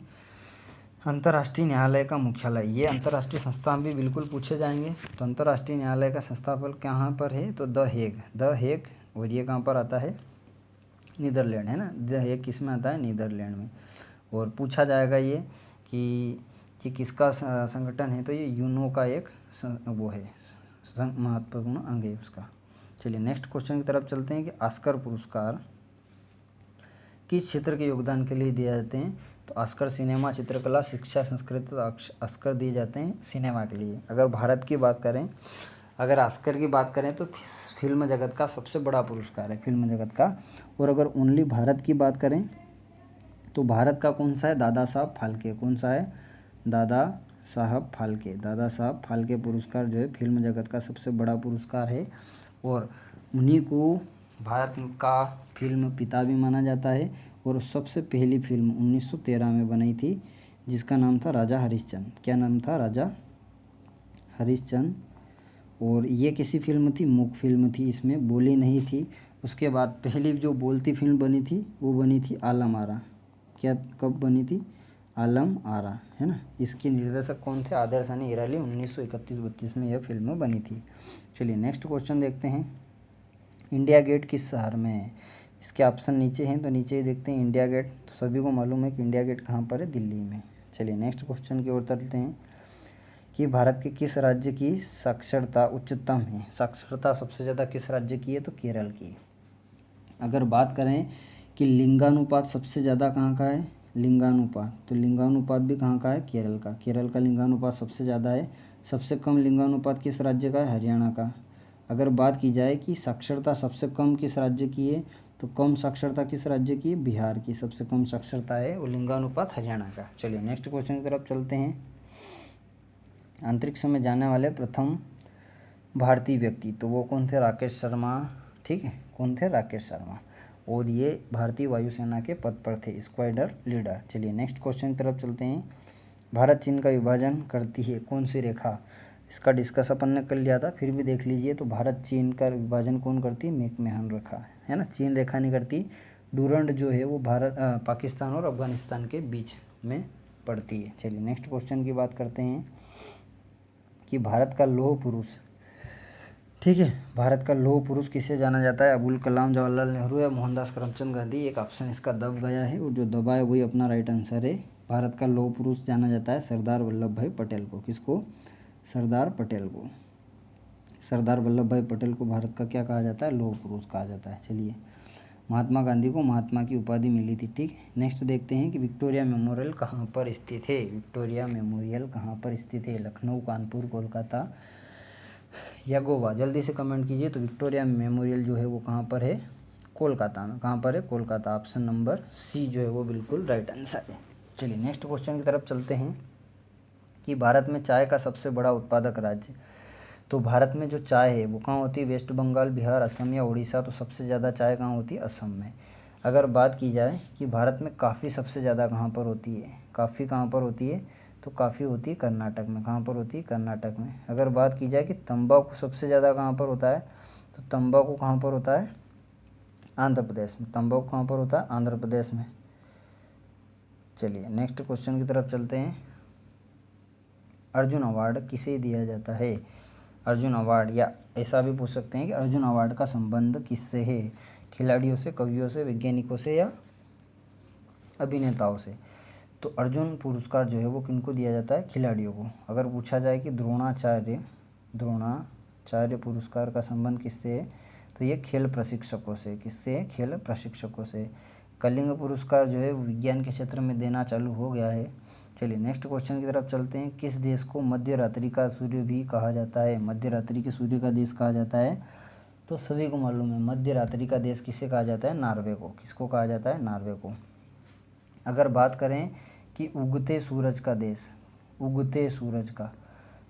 Speaker 1: अंतर्राष्ट्रीय न्यायालय का मुख्यालय। ये अंतर्राष्ट्रीय संस्थान भी बिल्कुल पूछे जाएंगे। तो अंतर्राष्ट्रीय न्यायालय का संस्थापक कहाँ पर है, तो द हेग। और ये कहाँ पर आता है, नीदरलैंड है ना। द हेग किस में आता है, नीदरलैंड में। और पूछा जाएगा ये कि किसका संगठन है, तो ये यूनो का एक वो है, महत्वपूर्ण अंग है उसका। चलिए नेक्स्ट क्वेश्चन की तरफ चलते हैं कि ऑस्कर पुरस्कार किस क्षेत्र के योगदान के लिए दिए जाते हैं, तो ऑस्कर सिनेमा, चित्रकला, शिक्षा, संस्कृति। तो ऑस्कर दिए जाते हैं सिनेमा के लिए। अगर भारत की बात करें, अगर ऑस्कर की बात करें तो फिल्म जगत का सबसे बड़ा पुरस्कार है, फिल्म जगत का। और अगर ओनली भारत की बात करें तो भारत का कौन सा है, दादा साहब फाल्के। कौन सा है, दादा साहब फाल्के पुरस्कार जो है फिल्म जगत का सबसे बड़ा पुरस्कार है। और उन्हीं को भारत का फिल्म पिता भी माना जाता है। और सबसे पहली फिल्म 1913 में बनी थी जिसका नाम था राजा हरिश्चंद्र। क्या नाम था, राजा हरिश्चंद्र। और ये कैसी फिल्म थी, मूक फिल्म थी, इसमें बोली नहीं थी। उसके बाद पहली जो बोलती फिल्म बनी थी वो बनी थी आलम आरा। क्या, कब बनी थी, आलम आरा, है ना। इसके निर्देशक कौन थे, आदर्शानी हिराली। 1931-32 में यह फिल्म बनी थी। चलिए नेक्स्ट क्वेश्चन देखते हैं, इंडिया गेट किस शहर में है। इसके ऑप्शन नीचे हैं, तो नीचे ही देखते हैं। इंडिया गेट तो सभी को मालूम है कि इंडिया गेट कहाँ पर है, दिल्ली में। चलिए नेक्स्ट क्वेश्चन की ओर चलते हैं कि भारत के किस राज्य की साक्षरता उच्चतम है। साक्षरता सबसे ज़्यादा किस राज्य की है, तो केरल की। अगर बात करें कि लिंगानुपात सबसे ज़्यादा कहाँ का है, लिंगानुपात, तो लिंगानुपात भी कहाँ का है, केरल का। केरल का लिंगानुपात सबसे ज़्यादा है। सबसे कम लिंगानुपात किस राज्य का है, हरियाणा का। अगर बात की जाए कि साक्षरता सबसे कम किस राज्य की है, तो कम साक्षरता किस राज्य की है, बिहार की। सबसे कम साक्षरता है और लिंगानुपात हरियाणा का। चलिए नेक्स्ट क्वेश्चन की तरफ चलते हैं, अंतरिक्ष में जाने वाले प्रथम भारतीय व्यक्ति, तो वो कौन थे, राकेश शर्मा। ठीक है, कौन थे, राकेश शर्मा। और ये भारतीय वायुसेना के पद पर थे, स्क्वाड्रन लीडर। चलिए नेक्स्ट क्वेश्चन की तरफ चलते हैं, भारत चीन का विभाजन करती है कौन सी रेखा। इसका डिस्कस अपन ने कर लिया था, फिर भी देख लीजिए। तो भारत चीन का विभाजन कौन करती है, मैकमोहन रेखा, है ना। चीन रेखा नहीं करती। डूरंड जो है वो पाकिस्तान और अफगानिस्तान के बीच में पड़ती है। चलिए नेक्स्ट क्वेश्चन की बात करते हैं कि भारत का लौह पुरुष, ठीक है, भारत का लौह पुरुष किसे जाना जाता है, अबुल कलाम, जवाहरलाल नेहरू या मोहनदास करमचंद गांधी। एक ऑप्शन इसका दब गया है और जो दबा है वही अपना राइट आंसर है। भारत का लौह पुरुष जाना जाता है सरदार वल्लभ भाई पटेल को। किसको, सरदार पटेल को। सरदार वल्लभ भाई पटेल को भारत का क्या कहा जाता है, लौह पुरुष कहा जाता है। चलिए, महात्मा गांधी को महात्मा की उपाधि मिली थी। ठीक, नेक्स्ट देखते हैं कि विक्टोरिया मेमोरियल कहाँ पर स्थित है। विक्टोरिया मेमोरियल कहाँ पर स्थित है, लखनऊ, कानपुर, कोलकाता या गोवा। जल्दी से कमेंट कीजिए। तो विक्टोरिया मेमोरियल जो है वो कहाँ पर है, कोलकाता में। कहाँ पर है, कोलकाता। ऑप्शन नंबर सी जो है वो बिल्कुल राइट आंसर है। चलिए नेक्स्ट क्वेश्चन की तरफ चलते हैं कि भारत में चाय का सबसे बड़ा उत्पादक राज्य। तो भारत में जो चाय है वो कहाँ होती है, वेस्ट बंगाल, बिहार, असम या उड़ीसा। तो सबसे ज़्यादा चाय कहाँ होती है, असम में। अगर बात की जाए कि भारत में कॉफ़ी सबसे ज़्यादा कहाँ पर होती है, कॉफ़ी कहाँ पर होती है, तो कॉफ़ी होती है कर्नाटक में। कहाँ पर होती है, कर्नाटक में। अगर बात की जाए कि तंबाकू सबसे ज़्यादा कहाँ पर होता है, तो तंबाकू कहाँ पर होता है, आंध्र प्रदेश में। तंबाकू कहाँ पर होता है, आंध्र प्रदेश में। चलिए नेक्स्ट क्वेश्चन की तरफ चलते हैं। अर्जुन अवार्ड किसे दिया जाता है, अर्जुन अवार्ड, या ऐसा भी पूछ सकते हैं कि अर्जुन अवार्ड का संबंध किससे है, खिलाड़ियों से, कवियों से, वैज्ञानिकों से या अभिनेताओं से। तो अर्जुन पुरस्कार जो है वो किनको दिया जाता है, खिलाड़ियों को। अगर पूछा जाए कि द्रोणाचार्य पुरस्कार का संबंध किससे है, तो ये खेल प्रशिक्षकों से। किससे, खेल प्रशिक्षकों से। कलिंग पुरस्कार जो है विज्ञान के क्षेत्र में देना चालू हो गया है। चलिए नेक्स्ट क्वेश्चन की तरफ चलते हैं। किस देश को मध्य रात्रि का सूर्य भी कहा जाता है, मध्य रात्रि के सूर्य का देश कहा जाता है, तो सभी को मालूम है मध्य रात्रि का देश किसे कहा जाता है, नॉर्वे को। किसको कहा जाता है, नॉर्वे को। अगर बात करें कि उगते सूरज का देश, उगते सूरज का,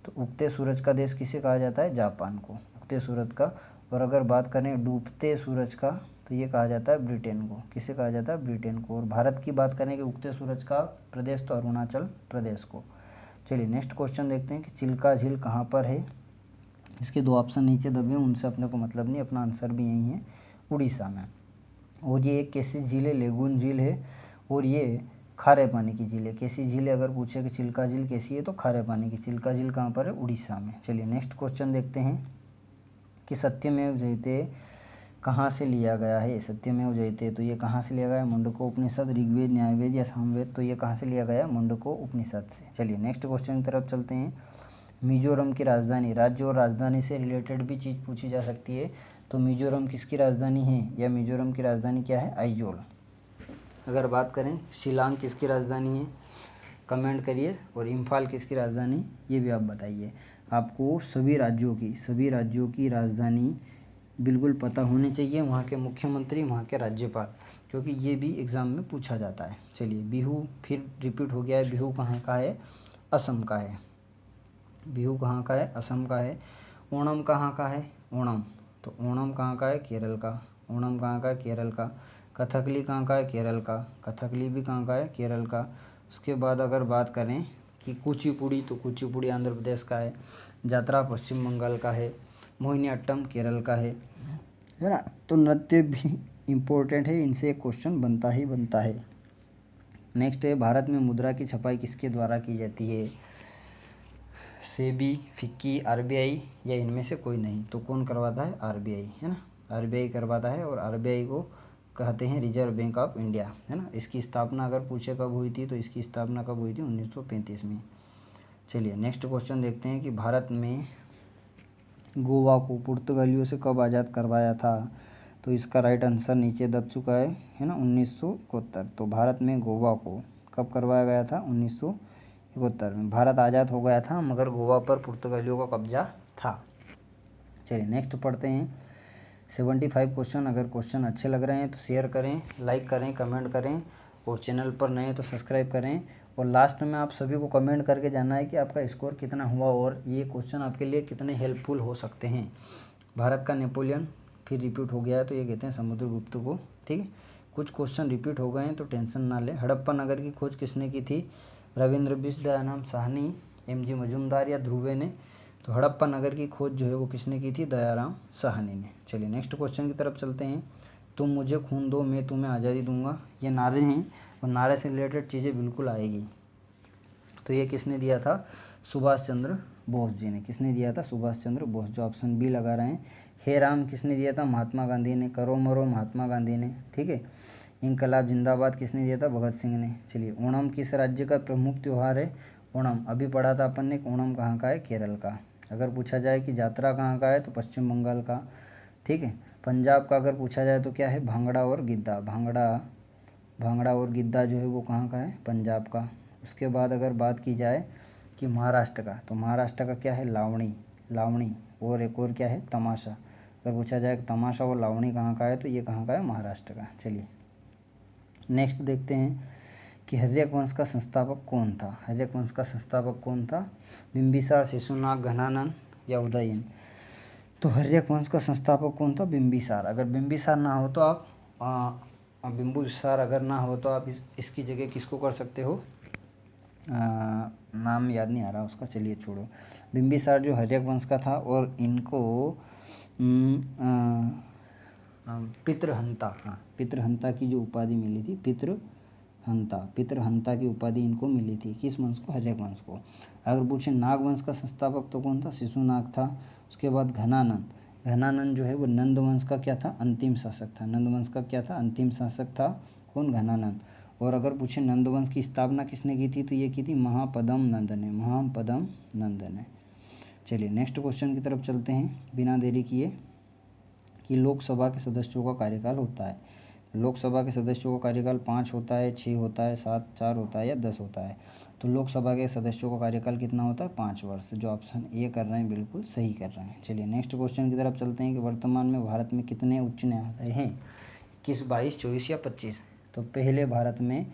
Speaker 1: तो उगते सूरज का देश किसे कहा जाता है, जापान को, उगते सूरज का। और अगर बात करें डूबते सूरज का, तो ये कहा जाता है ब्रिटेन को। किसे कहा जाता है, ब्रिटेन को। और भारत की बात करें कि उगते सूरज का प्रदेश, तो अरुणाचल प्रदेश को। चलिए नेक्स्ट क्वेश्चन देखते हैं कि चिल्का झील कहाँ पर है। इसके दो ऑप्शन नीचे दबे हैं, उनसे अपने को मतलब नहीं, अपना आंसर भी यही है, उड़ीसा में। और ये एक कैसी झील है, लेगून झील है, और ये खारे पानी की झील है। कैसी झील है, अगर पूछे कि चिल्का झील कैसी है, तो खारे पानी की। चिल्का झील कहाँ पर है, उड़ीसा में। चलिए नेक्स्ट क्वेश्चन देखते हैं कि सत्यमेव जयते कहाँ से लिया गया है। सत्यमेव जयते, तो ये कहाँ से लिया गया है, मुंडको उपनिषद, ऋग्वेद, न्यायवेद या सामवेद। तो ये कहाँ से लिया गया है, मुंडको उपनिषद से। चलिए नेक्स्ट क्वेश्चन की तरफ चलते हैं। मिजोरम की राजधानी, राज्य और राजधानी से रिलेटेड भी चीज़ पूछी जा सकती है। तो मिजोरम किसकी राजधानी है, या मिजोरम की राजधानी क्या है, आइजोल। अगर बात करें शिलांग किसकी राजधानी है, कमेंट करिए। और इम्फाल किसकी राजधानी, ये भी आप बताइए। आपको सभी राज्यों की राजधानी बिल्कुल पता होनी चाहिए, वहाँ के मुख्यमंत्री, वहाँ के राज्यपाल, क्योंकि ये भी एग्ज़ाम में पूछा जाता है। चलिए बिहू फिर रिपीट हो गया है। बिहू कहाँ का है, असम का है। बिहू कहाँ का है, असम का है। ओणम कहाँ का है, ओणम, तो ओणम कहाँ का है, केरल का। ओणम कहाँ का है, केरल का। कथकली कहाँ का है, केरल का। कथकली भी कहाँ का है, केरल का। उसके बाद अगर बात करें कि कुचिपुड़ी, तो कुचिपुड़ी आंध्र प्रदेश का है। जात्रा पश्चिम बंगाल का है। मोहिनीअट्टम केरल का है ना। तो नृत्य भी इम्पोर्टेंट है, इनसे एक क्वेश्चन बनता ही बनता है। नेक्स्ट है, भारत में मुद्रा की छपाई किसके द्वारा की जाती है, सेबी, फिक्की, आरबीआई या इनमें से कोई नहीं। तो कौन करवाता है, आरबीआई, है ना। आरबीआई करवाता है, और आरबीआई को कहते हैं रिजर्व बैंक ऑफ इंडिया, है ना। इसकी स्थापना अगर पूछे कब हुई थी, तो इसकी स्थापना कब हुई थी, 1935 में। चलिए नेक्स्ट क्वेश्चन देखते हैं कि भारत में गोवा को पुर्तगालियों से कब आज़ाद करवाया था। तो इसका राइट आंसर नीचे दब चुका है ना, 1971। तो भारत में गोवा को कब करवाया गया था, 1971 में। भारत आज़ाद हो गया था, मगर गोवा पर पुर्तगालियों का कब्जा था। चलिए नेक्स्ट पढ़ते हैं। 75 क्वेश्चन। अगर क्वेश्चन अच्छे लग रहे हैं तो शेयर करें, लाइक करें, कमेंट करें, और चैनल पर नए हैं तो सब्सक्राइब करें। और लास्ट में आप सभी को कमेंट करके जानना है कि आपका स्कोर कितना हुआ और ये क्वेश्चन आपके लिए कितने हेल्पफुल हो सकते हैं। भारत का नेपोलियन फिर रिपीट हो गया है, तो ये कहते हैं समुद्रगुप्त को। ठीक है, कुछ क्वेश्चन रिपीट हो गए हैं तो टेंशन ना लें। हड़प्पा नगर की खोज किसने की थी, रविंद्र बिष्ट, दयाराम साहनी, एमजी मजूमदार या ध्रुवे ने। तो हड़प्पा नगर की खोज जो है वो किसने की थी, दयाराम साहनी ने। चलिए नेक्स्ट क्वेश्चन की तरफ चलते हैं। तुम मुझे खून दो मैं तुम्हें आज़ादी दूंगा, ये नारे हैं, और नारे से रिलेटेड चीज़ें बिल्कुल आएगी। तो ये किसने दिया था, सुभाष चंद्र बोस जी ने। किसने दिया था, सुभाष चंद्र बोस, जो ऑप्शन बी लगा रहे हैं। हे राम किसने दिया था, महात्मा गांधी ने। करो मरो महात्मा गांधी ने। ठीक है, इनकलाब जिंदाबाद किसने दिया था, भगत सिंह ने। चलिए ओणम किस राज्य का प्रमुख त्यौहार है, ओणम अभी पढ़ा था अपन ने, ओणम कहाँ का है, केरल का। अगर पूछा जाए कि यात्रा कहाँ का है, तो पश्चिम बंगाल का। ठीक है, पंजाब का अगर पूछा जाए तो क्या है, भांगड़ा और गिद्दा। भांगड़ा और गिद्दा जो है वो कहाँ का है, पंजाब का। उसके बाद अगर बात की जाए कि महाराष्ट्र का, तो महाराष्ट्र का क्या है, लावणी, और एक और क्या है, तमाशा। अगर पूछा जाए कि तमाशा और लावणी कहाँ का है, तो ये कहाँ का है, महाराष्ट्र का। चलिए नेक्स्ट देखते हैं कि हर्यक वंश का संस्थापक कौन था। हर्यक वंश का संस्थापक कौन था, बिंबिसार, शिशुनाग, घनानंद या उदयन। तो हर्यक वंश का संस्थापक कौन था? बिंबिसार। अगर बिंबिसार ना हो तो आप बिंबिसार अगर ना हो तो आप इसकी जगह किसको कर सकते हो? नाम याद नहीं आ रहा उसका, चलिए छोड़ो। बिंबिसार जो हर्यक वंश का था और इनको पितृहंता, हाँ पितृहंता की जो उपाधि मिली थी, पितृहंता की उपाधि इनको मिली थी। किस वंश को? हर्यक वंश को। अगर पूछे नाग वंश का संस्थापक तो कौन था? शिशुनाग था। उसके बाद घनानंद जो है वो नंद वंश का क्या था? अंतिम शासक था। नंद वंश का क्या था? अंतिम शासक था। कौन? घनानंद। और अगर पूछे नंद वंश की स्थापना किसने की थी तो ये की थी महापदम नंद ने। चलिए नेक्स्ट क्वेश्चन की तरफ चलते हैं बिना देरी किए, कि लोकसभा के सदस्यों का कार्यकाल होता है। लोकसभा के सदस्यों का कार्यकाल 5 होता है, 6 होता है, 7, 4 होता है या 10 होता है। तो लोकसभा के सदस्यों का कार्यकाल कितना होता है? 5 वर्ष। जो ऑप्शन ए कर रहे हैं बिल्कुल सही कर रहे हैं। चलिए नेक्स्ट क्वेश्चन की तरफ चलते हैं, कि वर्तमान में भारत में कितने उच्च न्यायालय हैं? 21, 22, 24 या 25? तो पहले भारत में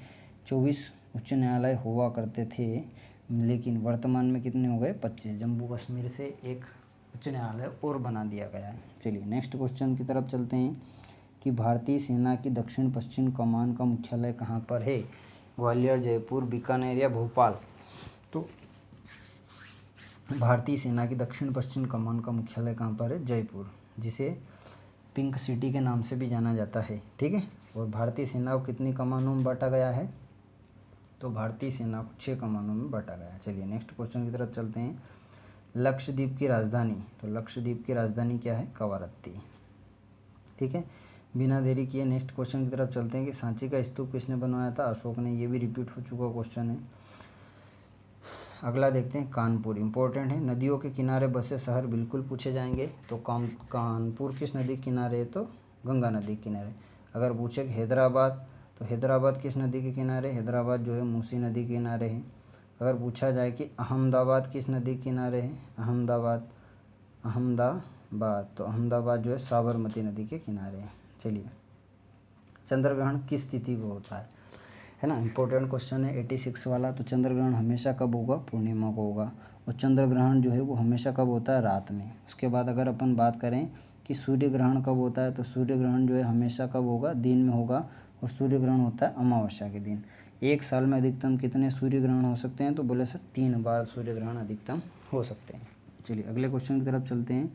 Speaker 1: 24 उच्च न्यायालय हुआ करते थे, लेकिन वर्तमान में कितने हो गए? 25। जम्मू कश्मीर से एक उच्च न्यायालय और बना दिया गया है। चलिए नेक्स्ट क्वेश्चन की तरफ चलते हैं, कि भारतीय सेना की दक्षिण पश्चिम कमान का मुख्यालय कहाँ पर है? ग्वालियर, जयपुर, बीकानेर या भोपाल? तो भारतीय सेना की दक्षिण पश्चिम कमान का मुख्यालय कहाँ पर है? जयपुर, जिसे पिंक सिटी के नाम से भी जाना जाता है। ठीक है। और भारतीय सेना को कितनी कमानों में बांटा गया है? तो भारतीय सेना को 6 कमानों में बांटा गया है। चलिए नेक्स्ट क्वेश्चन की तरफ चलते हैं, लक्षद्वीप की राजधानी। तो लक्षद्वीप की राजधानी क्या है? कवारत्ती। ठीक है। बिना देरी किए नेक्स्ट क्वेश्चन की तरफ चलते हैं, कि सांची का स्तूप किसने बनवाया था? अशोक ने। ये भी रिपीट हो चुका क्वेश्चन है। अगला देखते हैं, कानपुर इंपॉर्टेंट है। नदियों के किनारे बसे शहर बिल्कुल पूछे जाएंगे। तो कानपुर किस नदी के किनारे है? तो गंगा नदी के किनारे। अगर पूछे हैदराबाद, तो हैदराबाद किस नदी के किनारे? हैदराबाद जो है मूसी नदी के किनारे है। अगर पूछा जाए कि अहमदाबाद किस नदी के किनारे है? अहमदाबाद, तो अहमदाबाद जो है साबरमती नदी के किनारे है। चलिए, चंद्र ग्रहण किस तिथि को होता है ना? इंपॉर्टेंट क्वेश्चन है 86 वाला। तो चंद्र ग्रहण हमेशा कब होगा? पूर्णिमा को होगा। और चंद्र ग्रहण जो है वो हमेशा कब होता है? रात में। उसके बाद अगर अपन बात करें कि सूर्य ग्रहण कब होता है, तो सूर्य ग्रहण जो है हमेशा कब होगा? दिन में होगा। और सूर्य ग्रहण होता है अमावस्या के दिन। एक साल में अधिकतम कितने सूर्य ग्रहण हो सकते हैं? तो बोले सर 3 बार सूर्य ग्रहण अधिकतम हो सकते हैं। चलिए अगले क्वेश्चन की तरफ चलते हैं,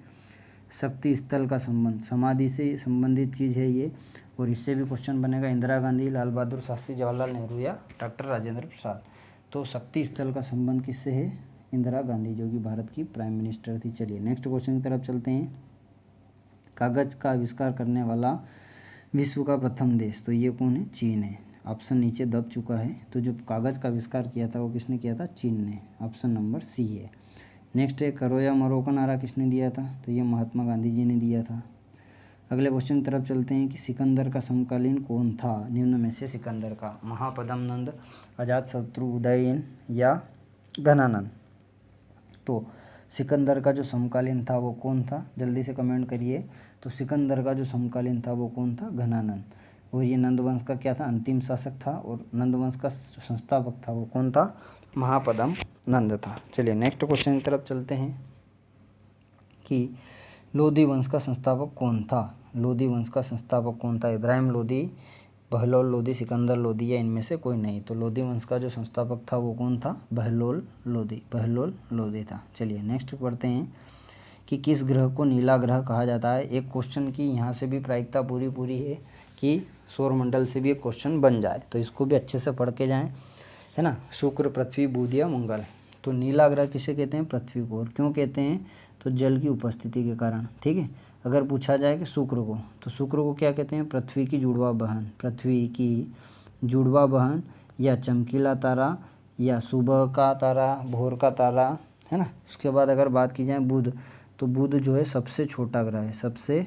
Speaker 1: शक्ति स्थल का संबंध। समाधि से संबंधित चीज़ है ये, और इससे भी क्वेश्चन बनेगा। इंदिरा गांधी, लाल बहादुर शास्त्री, जवाहरलाल नेहरू या डॉक्टर राजेंद्र प्रसाद? तो शक्ति स्थल का संबंध किससे है? इंदिरा गांधी, जो कि भारत की प्राइम मिनिस्टर थी। चलिए नेक्स्ट क्वेश्चन की तरफ चलते हैं, कागज का आविष्कार करने वाला विश्व का प्रथम देश। तो ये कौन है? चीन है। ऑप्शन नीचे दब चुका है। तो जो कागज़ का आविष्कार किया था वो किसने किया था? चीन ने। ऑप्शन नंबर सी है। नेक्स्ट है, करो या मरो का नारा किसने दिया था? तो ये महात्मा गांधी जी ने दिया था। अगले क्वेश्चन की तरफ चलते हैं, कि सिकंदर का समकालीन कौन था? निम्न में से सिकंदर का? महापदम नंद, अजातशत्रु, उदयन या घनानंद? तो सिकंदर का जो समकालीन था वो कौन था? जल्दी से कमेंट करिए। तो सिकंदर का जो समकालीन था वो कौन था? घनानंद। और ये नंदवंश का क्या था? अंतिम शासक था। और नंदवंश का संस्थापक था वो कौन था? महापदम नंद था। चलिए नेक्स्ट क्वेश्चन की तरफ चलते हैं, कि लोधी वंश का संस्थापक कौन था? लोधी वंश का संस्थापक कौन था? इब्राहिम लोधी, बहलोल लोधी, सिकंदर लोधी या इनमें से कोई नहीं? तो लोधी वंश का जो संस्थापक था वो कौन था? बहलोल लोधी था। चलिए नेक्स्ट पढ़ते हैं, कि किस ग्रह को नीला ग्रह कहा जाता है? एक क्वेश्चन की यहाँ से भी प्रायिकता पूरी है कि सौरमंडल से भी एक क्वेश्चन बन जाए, तो इसको भी अच्छे से पढ़ के जाएँ, है ना। शुक्र, पृथ्वी, बुध या मंगल? तो नीला ग्रह किसे कहते हैं? पृथ्वी को। और क्यों कहते हैं? तो जल की उपस्थिति के कारण। ठीक है। अगर पूछा जाए कि शुक्र को, तो शुक्र को क्या कहते हैं? पृथ्वी की जुड़वा बहन। पृथ्वी की जुड़वा बहन, या चमकीला तारा, या सुबह का तारा, भोर का तारा, है ना। उसके बाद अगर बात की जाए बुध, तो बुध जो है सबसे छोटा ग्रह है। सबसे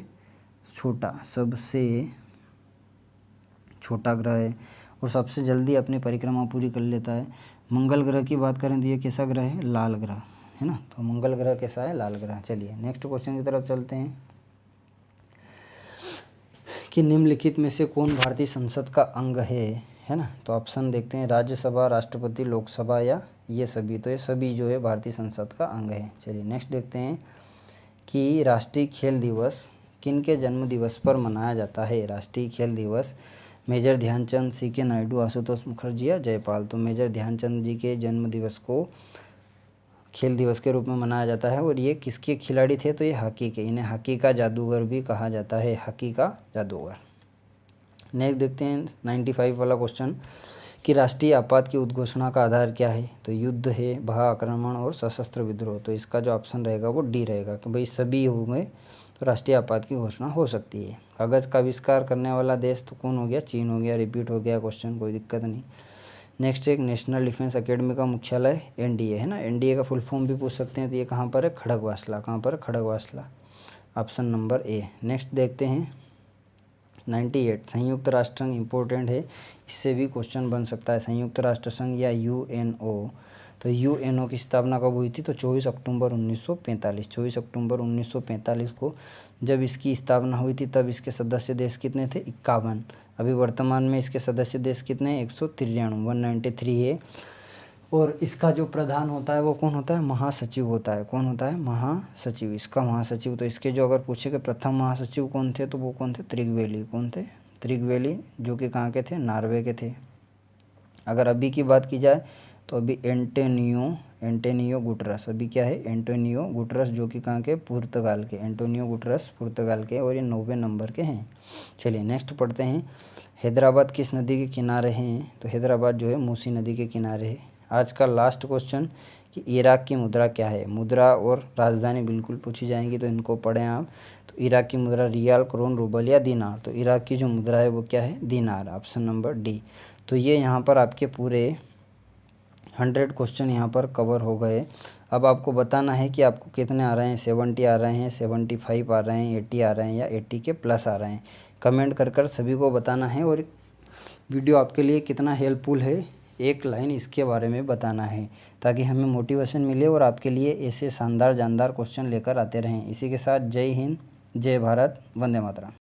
Speaker 1: छोटा ग्रह है, और सबसे जल्दी अपनी परिक्रमा पूरी कर लेता है। मंगल ग्रह की बात करें तो ये कैसा ग्रह है? लाल ग्रह, है ना। तो मंगल ग्रह कैसा है? लाल ग्रह। चलिए नेक्स्ट क्वेश्चन की तरफ चलते हैं, कि निम्नलिखित में से कौन भारतीय संसद का अंग है ना। तो ऑप्शन देखते हैं, राज्यसभा, राष्ट्रपति, लोकसभा या ये सभी? तो ये सभी जो है भारतीय संसद का अंग है। चलिए नेक्स्ट देखते हैं, कि राष्ट्रीय खेल दिवस किन के जन्म दिवस पर मनाया जाता है। राष्ट्रीय खेल दिवस मेजर ध्यानचंद, सी के नायडू, आशुतोष मुखर्जी या जयपाल। तो मेजर ध्यानचंद जी के जन्म दिवस को खेल दिवस के रूप में मनाया जाता है। और ये किसके खिलाड़ी थे, तो ये हॉकी के, इन्हें हॉकी का जादूगर भी कहा जाता है, हॉकी का जादूगर। नेक्स्ट देखते हैं 95 वाला क्वेश्चन कि राष्ट्रीय आपात की उद्घोषणा का आधार क्या है। तो युद्ध है, बाह्य आक्रमण और सशस्त्र विद्रोह। तो इसका जो ऑप्शन रहेगा वो डी रहेगा कि भाई सभी होंगे तो राष्ट्रीय आपात की घोषणा हो सकती है। कागज़ का आविष्कार करने वाला देश तो कौन हो गया, चीन हो गया। रिपीट हो गया क्वेश्चन, कोई दिक्कत नहीं। नेक्स्ट एक नेशनल डिफेंस एकेडमी का मुख्यालय एनडीए है ना, एनडीए का फुल फॉर्म भी पूछ सकते हैं। तो ये कहाँ पर है, खड़गवासला। कहाँ पर, Khadakwasla, option number A. Next देखते हैं 98 संयुक्त राष्ट्र संघ इम्पोर्टेंट है, इससे भी क्वेश्चन बन सकता है। संयुक्त राष्ट्र संघ या यूएनओ, तो यूएनओ की स्थापना कब हुई थी, तो 24 अक्टूबर 1945। 24 अक्टूबर 1945 को जब इसकी स्थापना हुई थी तब इसके सदस्य देश कितने थे, 51। अभी वर्तमान में इसके सदस्य देश कितने हैं, 193, 193 है। और इसका जो प्रधान होता है वो कौन होता है, महासचिव होता है। कौन होता है, महासचिव, इसका महासचिव। तो इसके जो अगर पूछे कि प्रथम महासचिव कौन थे, तो वो कौन थे, त्रिगवेली। कौन थे, त्रिगवेली, जो कि कहाँ के थे, नॉर्वे के थे। अगर अभी की बात की जाए तो अभी एंटोनियो गुटरस, अभी क्या है, एंटोनियो गुटरस, जो कि कहाँ के, पुर्तगाल के। एंटोनियो गुटरस पुर्तगाल के, और ये 90 नंबर के हैं। चलिए नेक्स्ट पढ़ते हैं। हैदराबाद किस नदी के किनारे हैं, तो हैदराबाद जो है मूसी नदी के किनारे है। आज का लास्ट क्वेश्चन कि इराक की मुद्रा क्या है। मुद्रा और राजधानी बिल्कुल पूछी जाएंगी, तो इनको पढ़ें आप। तो इराक की मुद्रा रियाल, क्रोन, रूबल या दीनार। तो इराक की जो मुद्रा है वो क्या है, दीनार, ऑप्शन नंबर डी। तो ये यहाँ पर आपके पूरे 100 क्वेश्चन यहाँ पर कवर हो गए। अब आपको बताना है कि आपको कितने आ रहे हैं, 70 आ रहे हैं, 75 आ रहे हैं, 80 आ रहे हैं या 80 के प्लस आ रहे हैं। कमेंट कर सभी को बताना है। और वीडियो आपके लिए कितना हेल्पफुल है, एक लाइन इसके बारे में बताना है, ताकि हमें मोटिवेशन मिले और आपके लिए ऐसे शानदार जानदार क्वेश्चन लेकर आते रहें। इसी के साथ जय हिंद, जय भारत, वंदे मातरम।